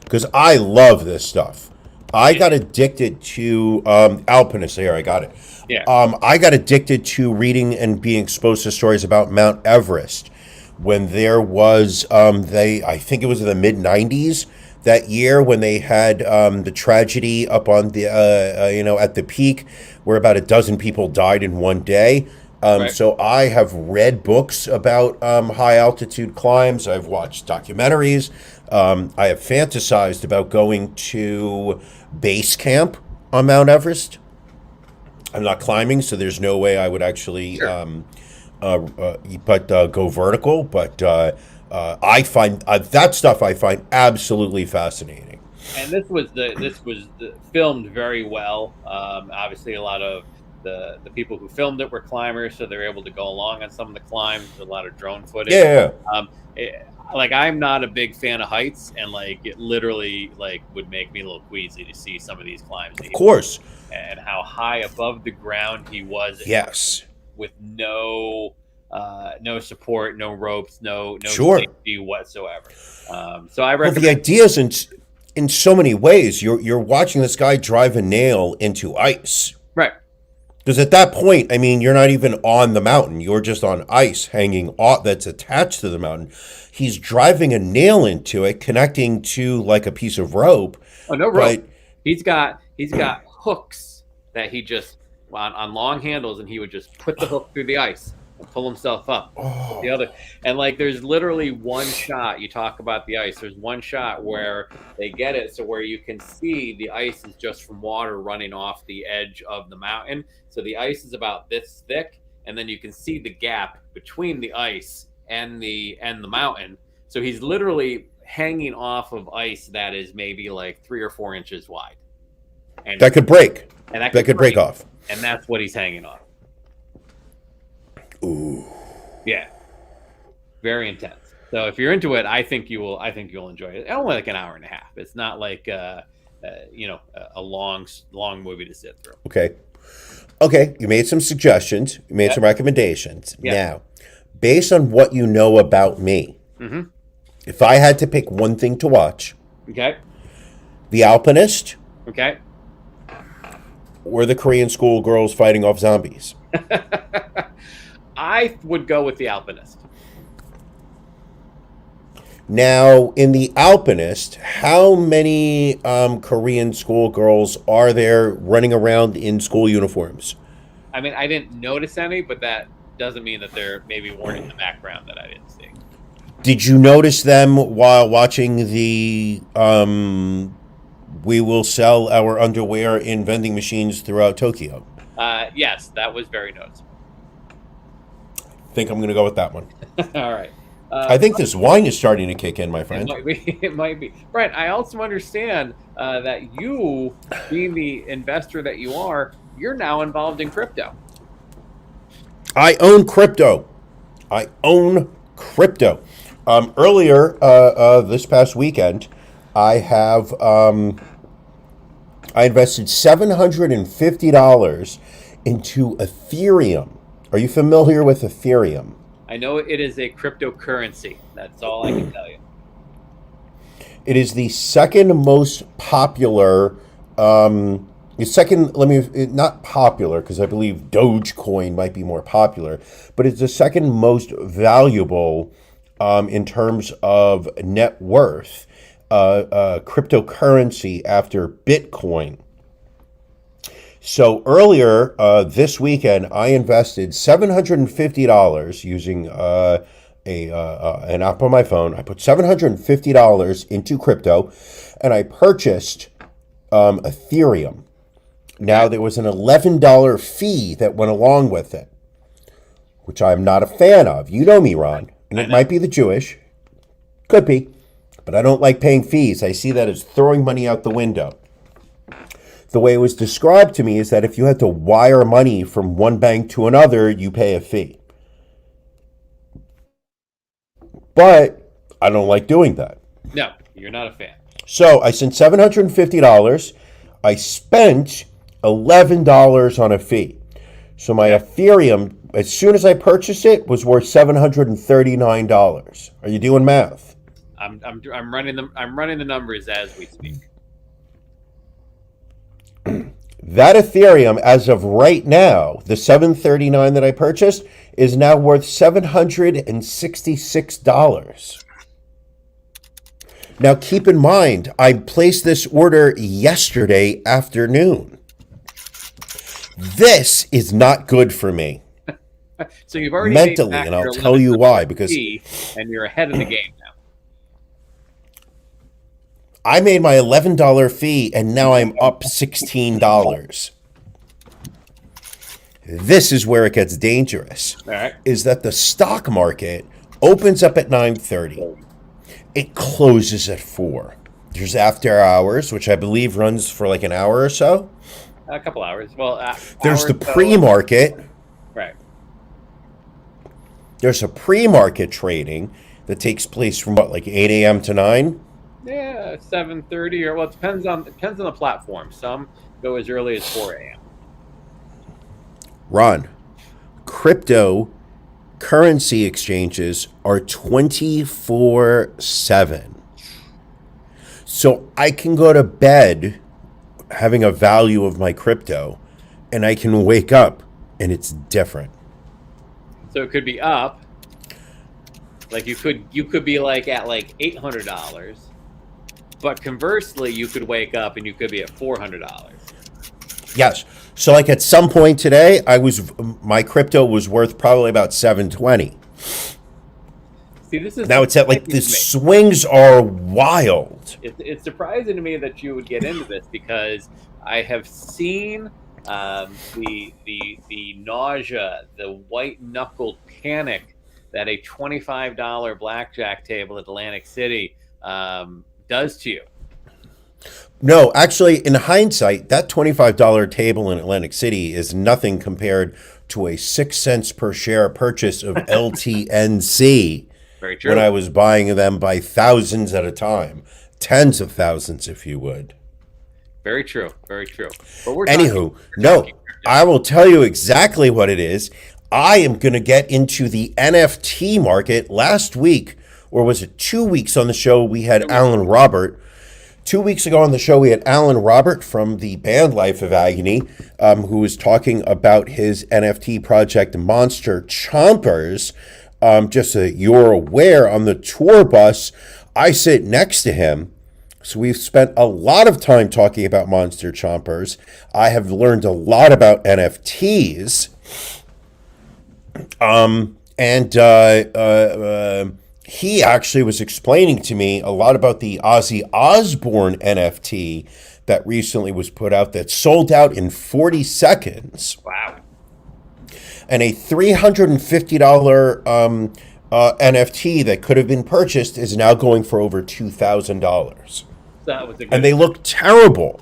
Because I love this stuff. I got addicted to Alpinist. Here, I got it. Yeah. I got addicted to reading and being exposed to stories about Mount Everest when there was I think it was in the mid '90s that year when they had the tragedy up on the at the peak where about a dozen people died in one day. Right. So I have read books about high altitude climbs. I've watched documentaries. I have fantasized about going to base camp on Mount Everest. I'm not climbing, so there's no way I would actually Sure. go vertical. But I find that stuff I find absolutely fascinating. And this was filmed very well. Obviously, a lot of the people who filmed it were climbers, so they're able to go along on some of the climbs. There's a lot of drone footage. Yeah. I'm not a big fan of heights, and it literally would make me a little queasy to see some of these climbs. Of course. And how high above the ground he was. Yes. With no support, no ropes, no Sure. safety whatsoever. So I Well, recommend. the idea is in so many ways. You're watching this guy drive a nail into ice. Right. Because at that point, I mean, you're not even on the mountain. You're just on ice hanging off that's attached to the mountain. He's driving a nail into it, connecting to like a piece of rope. Oh, no rope. He's got hooks that he just on long handles, and he would just put the hook through the ice and pull himself up. Oh. The other, and there's literally one shot. You talk about the ice. There's one shot where they get it so where you can see the ice is just from water running off the edge of the mountain. So the ice is about this thick, and then you can see the gap between the ice and the mountain. So he's literally hanging off of ice that is maybe 3 or 4 inches wide. And That could break. and that That could break off. And that's what he's hanging on. Ooh. Yeah. Very intense. So if you're into it, I think you'll enjoy it. Only an hour and a half. It's not a long movie to sit through. Okay. Okay, you made some suggestions. You made Yeah. some recommendations. Yeah. Now, based on what you know about me, if I had to pick one thing to watch, Okay. The Alpinist Okay. or the Korean schoolgirls fighting off zombies? I would go with The Alpinist. Now, in The Alpinist, how many Korean schoolgirls are there running around in school uniforms? I mean, I didn't notice any, but that doesn't mean that there maybe weren't in the background that I didn't see. Did you notice them while watching the We Will Sell Our Underwear in Vending Machines Throughout Tokyo? Yes, that was very noticeable. I think I'm going to go with that one. All right. I think this wine is starting to kick in, my friend. It might be. Brian, I also understand that you, being the investor that you are, you're now involved in crypto. I own crypto. Earlier, this past weekend, I invested $750 into Ethereum. Are you familiar with Ethereum? I know it is a cryptocurrency. That's all I can tell you. It is the second most popular. Not popular, because I believe Dogecoin might be more popular, but it's the second most valuable in terms of net worth cryptocurrency after Bitcoin. So earlier this weekend, I invested $750 using an app on my phone. I put $750 into crypto, and I purchased Ethereum. Now, there was an $11 fee that went along with it, which I'm not a fan of. You know me, Ron, and it might be the Jewish. Could be, but I don't like paying fees. I see that as throwing money out the window. The way it was described to me is that if you had to wire money from one bank to another, you pay a fee. But I don't like doing that. No, you're not a fan. So I sent $750. I spent $11 on a fee. So my Ethereum, as soon as I purchased it, was worth $739. Are you doing math? I'm running them. I'm running the numbers as we speak. That Ethereum, as of right now, the $739 that I purchased, is now worth $766. Now, keep in mind, I placed this order yesterday afternoon. This is not good for me. So you've already mentally, made back and I'll your tell you why. Because and you're ahead of the game now. I made my $11 fee, and now I'm up $16. This is where it gets dangerous. All right. Is that the stock market opens up at 9:30. It closes at 4. There's after hours, which I believe runs for like an hour or so. A couple hours. Well, there's the pre-market. Right. There's a pre-market trading that takes place from what, like 8 a.m. to 9? Yeah, 7:30 or well, it depends on the platform. Some go as early as 4 a.m. Ron, crypto currency exchanges are 24/7. So I can go to bed having a value of my crypto, and I can wake up and it's different. So it could be up. Like you could be like at like $800, but conversely, you could wake up and you could be at $400. Yes. So like at some point today, my crypto was worth probably about $720. See, this is now it's at like the swings are wild. It's surprising to me that you would get into this because I have seen the nausea, the white knuckled panic that a $25 blackjack table at Atlantic City does to you. No, actually, in hindsight, that $25 table in Atlantic City is nothing compared to a 6 cents per share purchase of LTNC. Very true. When I was buying them by thousands at a time, tens of thousands, if you would. Very true. Very true. But we're Anywho, talking I will tell you exactly what it is. I am going to get into the NFT market. Last week, or was it 2 weeks on the show, we had Alan Robert. 2 weeks ago on the show, we had Alan Robert from the band Life of Agony, who was talking about his NFT project, Monster Chompers. Just so that you're aware, on the tour bus, I sit next to him. So we've spent a lot of time talking about Monster Chompers. I have learned a lot about NFTs. He actually was explaining to me a lot about the Ozzy Osbourne NFT that recently was put out that sold out in 40 seconds. Wow. And a $350 NFT that could have been purchased is now going for over $2,000. That was a good And they look terrible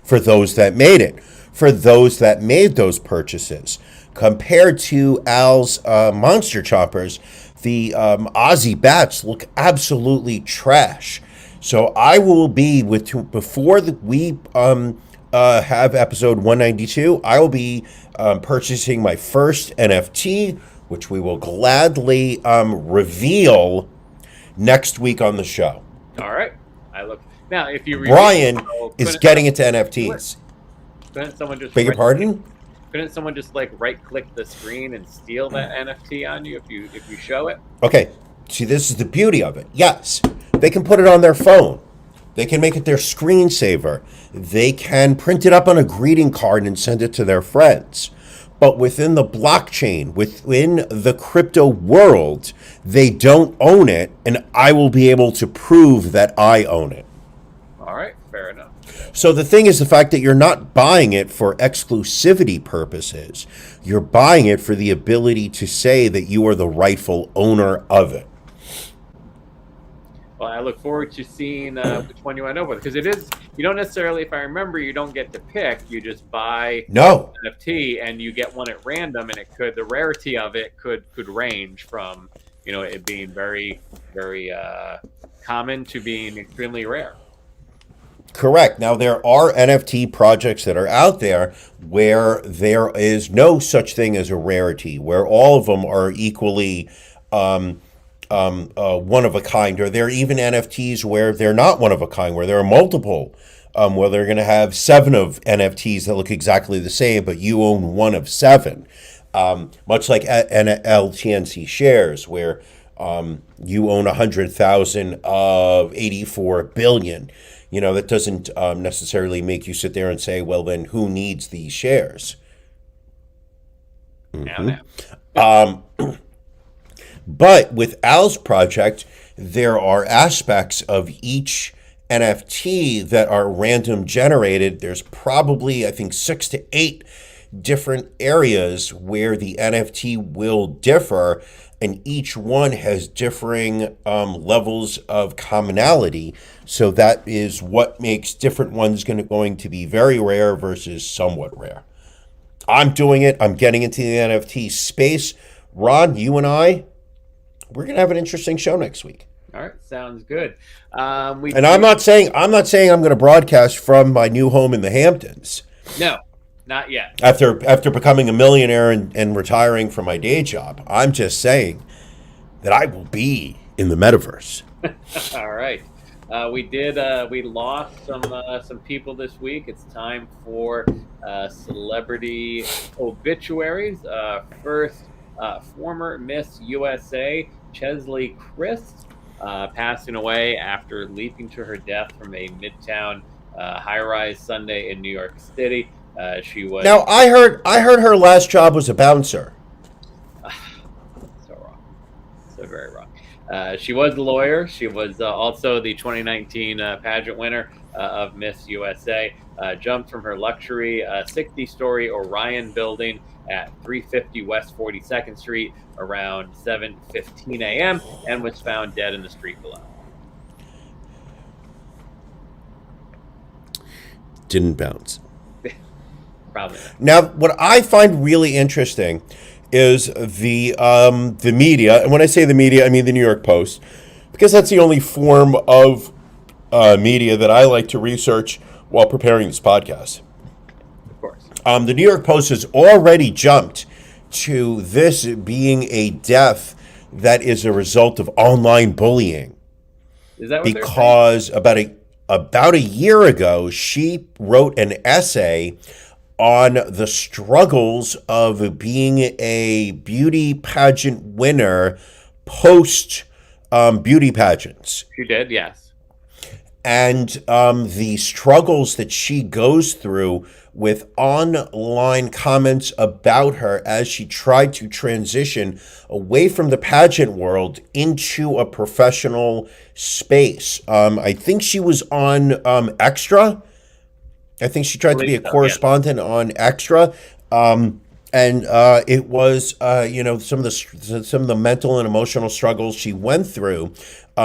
for those that made it, for those that made those purchases. Compared to Al's Monster Chompers, the Aussie Bats look absolutely trash. So I will be before we have episode 192. I will be purchasing my first NFT, which we will gladly reveal next week on the show. All right. Now. If you Brian is getting into NFTs. Couldn't someone just beg your pardon? Couldn't someone just like right-click the screen and steal that NFT on you if you show it? Okay. See, this is the beauty of it. Yes, they can put it on their phone. They can make it their screensaver. They can print it up on a greeting card and send it to their friends. But within the blockchain, within the crypto world, they don't own it, and I will be able to prove that I own it. All right, fair enough. So the thing is the fact that you're not buying it for exclusivity purposes. You're buying it for the ability to say that you are the rightful owner of it. Well, I look forward to seeing which one you end up with, because it is, you don't necessarily, if I remember, you don't get to pick. You just buy No. an NFT and you get one at random, and the rarity of it could range from, it being very, very common to being extremely rare. Correct. Now, there are NFT projects that are out there where there is no such thing as a rarity, where all of them are equally one of a kind, or there are even NFTs where they're not one of a kind, where there are multiple, where they're going to have 7 of NFTs that look exactly the same, but you own one of 7. Much like LTNC shares, where you own 100,000 of 84 billion. That doesn't necessarily make you sit there and say, well, then who needs these shares? Now. But with Al's project, there are aspects of each NFT that are random generated. There's probably, I think, 6 to 8 different areas where the NFT will differ, and each one has differing levels of commonality. So that is what makes different ones going to be very rare versus somewhat rare. I'm doing it. I'm getting into the NFT space. Ron, you and I, we're going to have an interesting show next week. All right, sounds good. I'm not saying I'm going to broadcast from my new home in the Hamptons. No, not yet. After becoming a millionaire and retiring from my day job, I'm just saying that I will be in the metaverse. All right. We lost some people this week. It's time for celebrity obituaries. First, former Miss USA Chesley Christ passing away after leaping to her death from a Midtown high-rise Sunday in New York City. She was now. I heard her last job was a bouncer. So wrong, so very wrong. She was a lawyer. She was also the 2019 pageant winner of Miss USA. Jumped from her luxury 60-story Orion building at 350 West 42nd Street around 7:15 a.m. and was found dead in the street below. Didn't bounce. Probably not. Now, what I find really interesting is the media, and when I say the media, I mean the New York Post, because that's the only form of media that I like to research while preparing this podcast. Of course. The New York Post has already jumped to this being a death that is a result of online bullying. Is that what because about a year ago, she wrote an essay on the struggles of being a beauty pageant winner post beauty pageants. She did, yes. And the struggles that she goes through with online comments about her as she tried to transition away from the pageant world into a professional space. I think she was on Extra. I think she tried to be a correspondent on Extra. And it was, some of the mental and emotional struggles she went through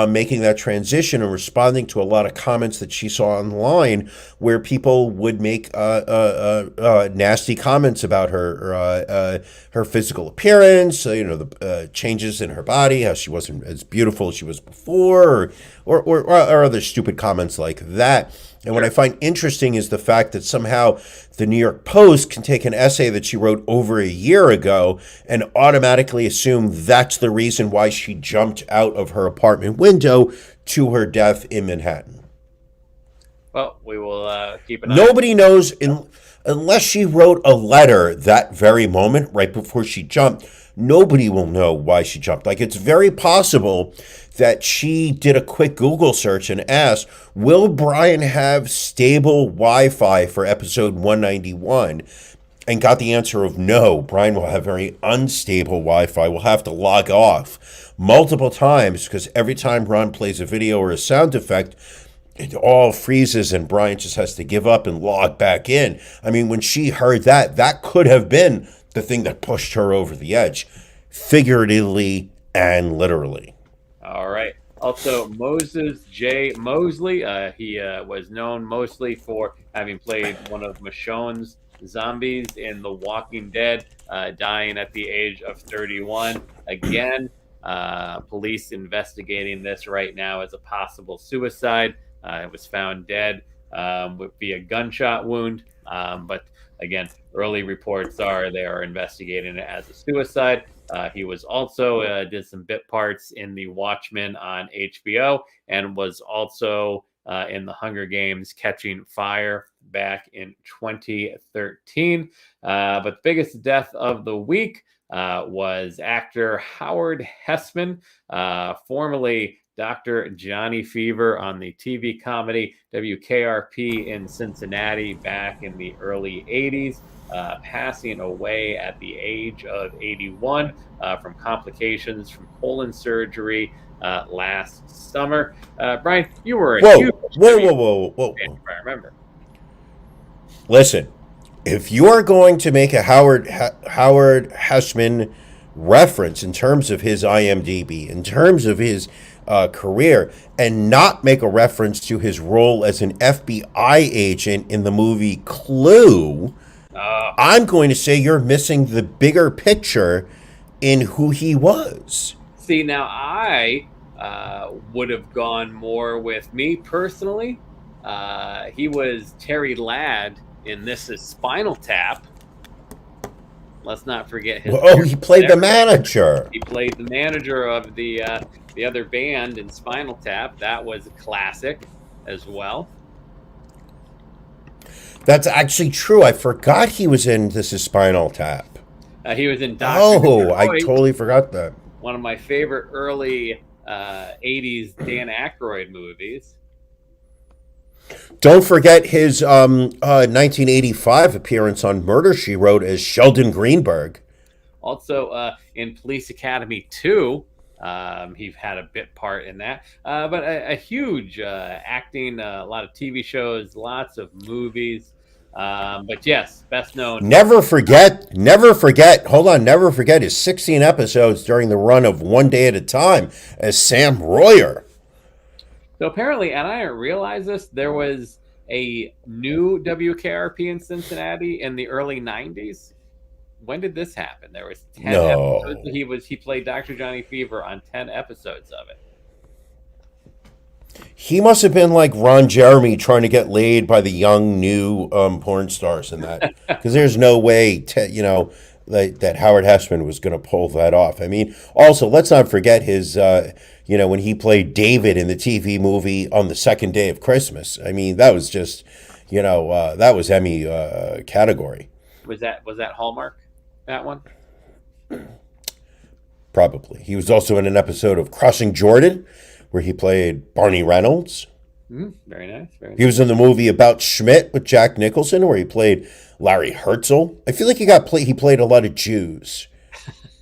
making that transition and responding to a lot of comments that she saw online where people would make nasty comments about her physical appearance, the changes in her body, how she wasn't as beautiful as she was before, or other stupid comments like that. And what I find interesting is the fact that somehow the New York Post can take an essay that she wrote over a year ago and automatically assume that's the reason why she jumped out of her apartment window to her death in Manhattan. Well, we will keep an eye. Nobody knows, unless she wrote a letter that very moment, right before she jumped, nobody will know why she jumped. Like, it's very possible that she did a quick Google search and asked, will Brian have stable Wi-Fi for episode 191? And got the answer of no, Brian will have very unstable Wi-Fi. We'll have to log off multiple times because every time Ron plays a video or a sound effect, it all freezes and Brian just has to give up and log back in. I mean, when she heard that, that could have been the thing that pushed her over the edge, figuratively and literally. All right. Also, Moses J. Mosley. He was known mostly for having played one of Michonne's zombies in The Walking Dead, dying at the age of 31. Again, police investigating this right now as a possible suicide. It was found dead via gunshot wound. But again, early reports are they are investigating it as a suicide. He was also did some bit parts in The Watchmen on HBO and was also in The Hunger Games: Catching Fire back in 2013. But the biggest death of the week was actor Howard Hessman, formerly Dr. Johnny Fever on the TV comedy WKRP in Cincinnati back in the early 80s. Passing away at the age of 81 from complications from colon surgery last summer. Brian, you were a huge Whoa. fan, I remember. Listen, if you are going to make a Howard Hessman reference in terms of his IMDb, in terms of his career, and not make a reference to his role as an FBI agent in the movie Clue, I'm going to say you're missing the bigger picture in who he was. See, now I would have gone more with me personally. He was Terry Ladd in This Is Spinal Tap. Let's not forget his. Oh, he played the manager. He played the manager of the other band in Spinal Tap. That was a classic as well. That's actually true. I forgot he was in This Is Spinal Tap. He was in Dr. Oh, I totally forgot that. One of my favorite early 80s Dan Aykroyd movies. Don't forget his 1985 appearance on Murder, She Wrote as Sheldon Greenberg. Also, in Police Academy 2, he had a bit part in that. But a huge acting, a lot of TV shows, lots of movies. But yes, best known. Never forget his 16 episodes during the run of One Day at a Time as Sam Royer. So apparently, and I didn't realize this, there was a new WKRP in Cincinnati in the early 90s. When did this happen? There was 10 episodes. He played Dr. Johnny Fever on 10 episodes of it. He must have been like Ron Jeremy trying to get laid by the young new porn stars in that, because there's no way that Howard Hessman was going to pull that off. I mean, also let's not forget his when he played David in the TV movie On the Second Day of Christmas. I mean, that was just that was Emmy category. Was that Hallmark, that one? Probably. He was also in an episode of Crossing Jordan, where he played Barney Reynolds. Very nice. He was in the movie About Schmidt with Jack Nicholson, where he played Larry Herzl. I feel like he played a lot of Jews.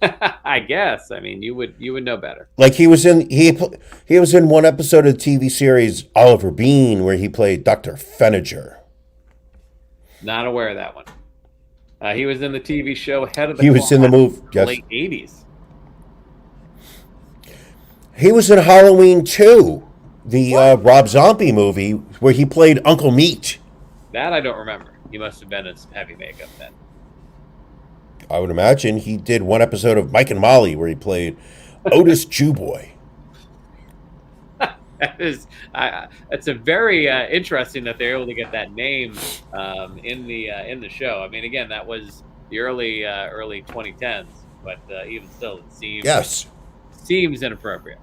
I guess. I mean, you would know better. Like he was in one episode of the TV series Oliver Bean, where he played Dr. Feniger. Not aware of that one. He was in the TV show Head of the He was in the movie, yes. Late 80s. He was in Halloween 2, the Rob Zombie movie, where he played Uncle Meat. That I don't remember. He must have been in some heavy makeup then. I would imagine he did one episode of Mike and Molly, where he played Otis Jewboy. It's a very interesting that they're able to get that name in the show. I mean, again, that was the early 2010s, but even still, it seems inappropriate.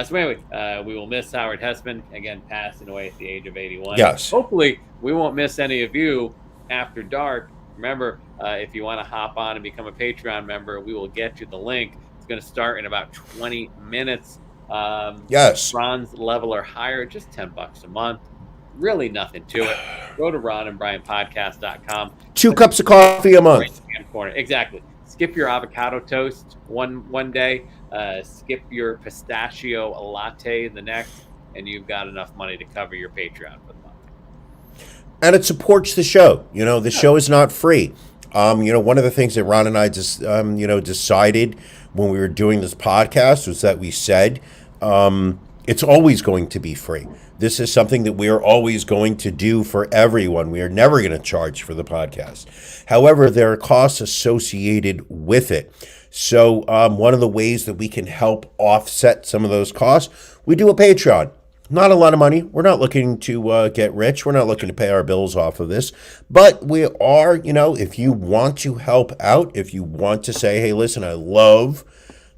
So anyway, we will miss Howard Hessman, again, passing away at the age of 81. Yes. Hopefully, we won't miss any of you after dark. Remember, if you want to hop on and become a Patreon member, we will get you the link. It's going to start in about 20 minutes. Yes. Ron's level or higher, just $10 a month. Really nothing to it. Go to ronandbrianpodcast.com. 2 cups of coffee a month. Right corner. Exactly. Skip your avocado toast one day. Skip your pistachio latte the next, and you've got enough money to cover your Patreon for the month. And it supports the show. The show is not free. One of the things that Ron and I just, decided when we were doing this podcast was that we said it's always going to be free. This is something that we are always going to do for everyone. We are never going to charge for the podcast. However, there are costs associated with it. So one of the ways that we can help offset some of those costs, we do a Patreon. Not a lot of money. We're not looking to get rich. We're not looking to pay our bills off of this. But we are, if you want to help out, if you want to say, hey, listen, I love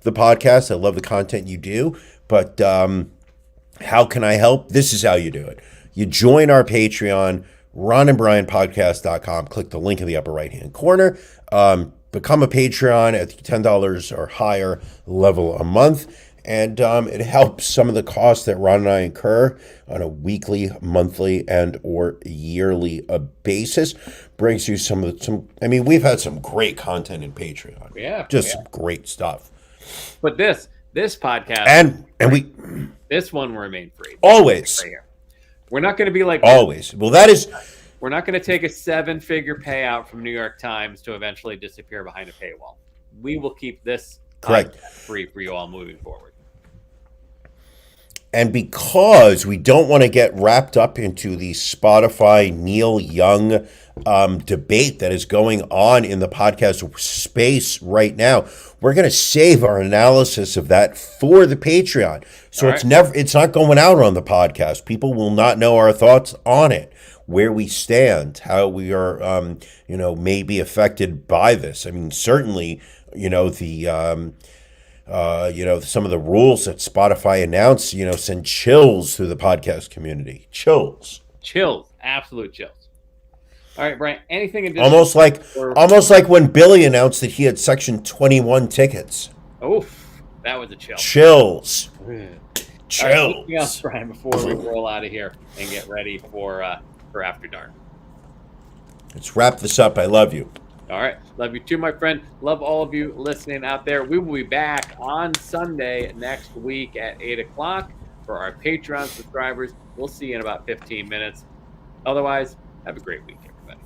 the podcast. I love the content you do. But how can I help? This is how you do it. You join our Patreon, ronandbrianpodcast.com. Click the link in the upper right-hand corner. Become a Patreon at the $10 or higher level a month. And it helps some of the costs that Ron and I incur on a weekly, monthly, and or yearly basis. Brings you we've had some great content in Patreon. Yeah. Some great stuff. But this podcast and this one will remain free. Always. Right here. We're not going to be like always. Well, that is. We're not going to take a 7-figure payout from New York Times to eventually disappear behind a paywall. We will keep this correct free for you all moving forward. And because we don't want to get wrapped up into the Spotify Neil Young debate that is going on in the podcast space right now, we're going to save our analysis of that for the Patreon. So it's not going out on the podcast. People will not know our thoughts on it, where we stand, how we are, may be affected by this. I mean, certainly, some of the rules that Spotify announced, send chills through the podcast community. Chills, absolute chills. All right, Brian, anything additional? Almost like when Billy announced that he had Section 21 tickets. Oof, that was a chill. Chills. Chills. Anything else, Brian, before we roll out of here and get ready for After Dark? Let's wrap this up. I love you. All right. Love you too, my friend. Love all of you listening out there. We will be back on Sunday next week at 8 o'clock for our Patreon subscribers. We'll see you in about 15 minutes. Otherwise, have a great week, everybody.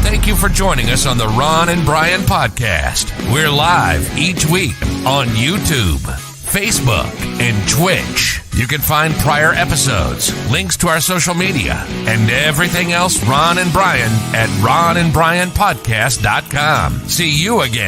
Thank you for joining us on the Ron and Brian podcast. We're live each week on YouTube, Facebook, and Twitch. You can find prior episodes, links to our social media, and everything else Ron and Brian at ronandbrianpodcast.com. See you again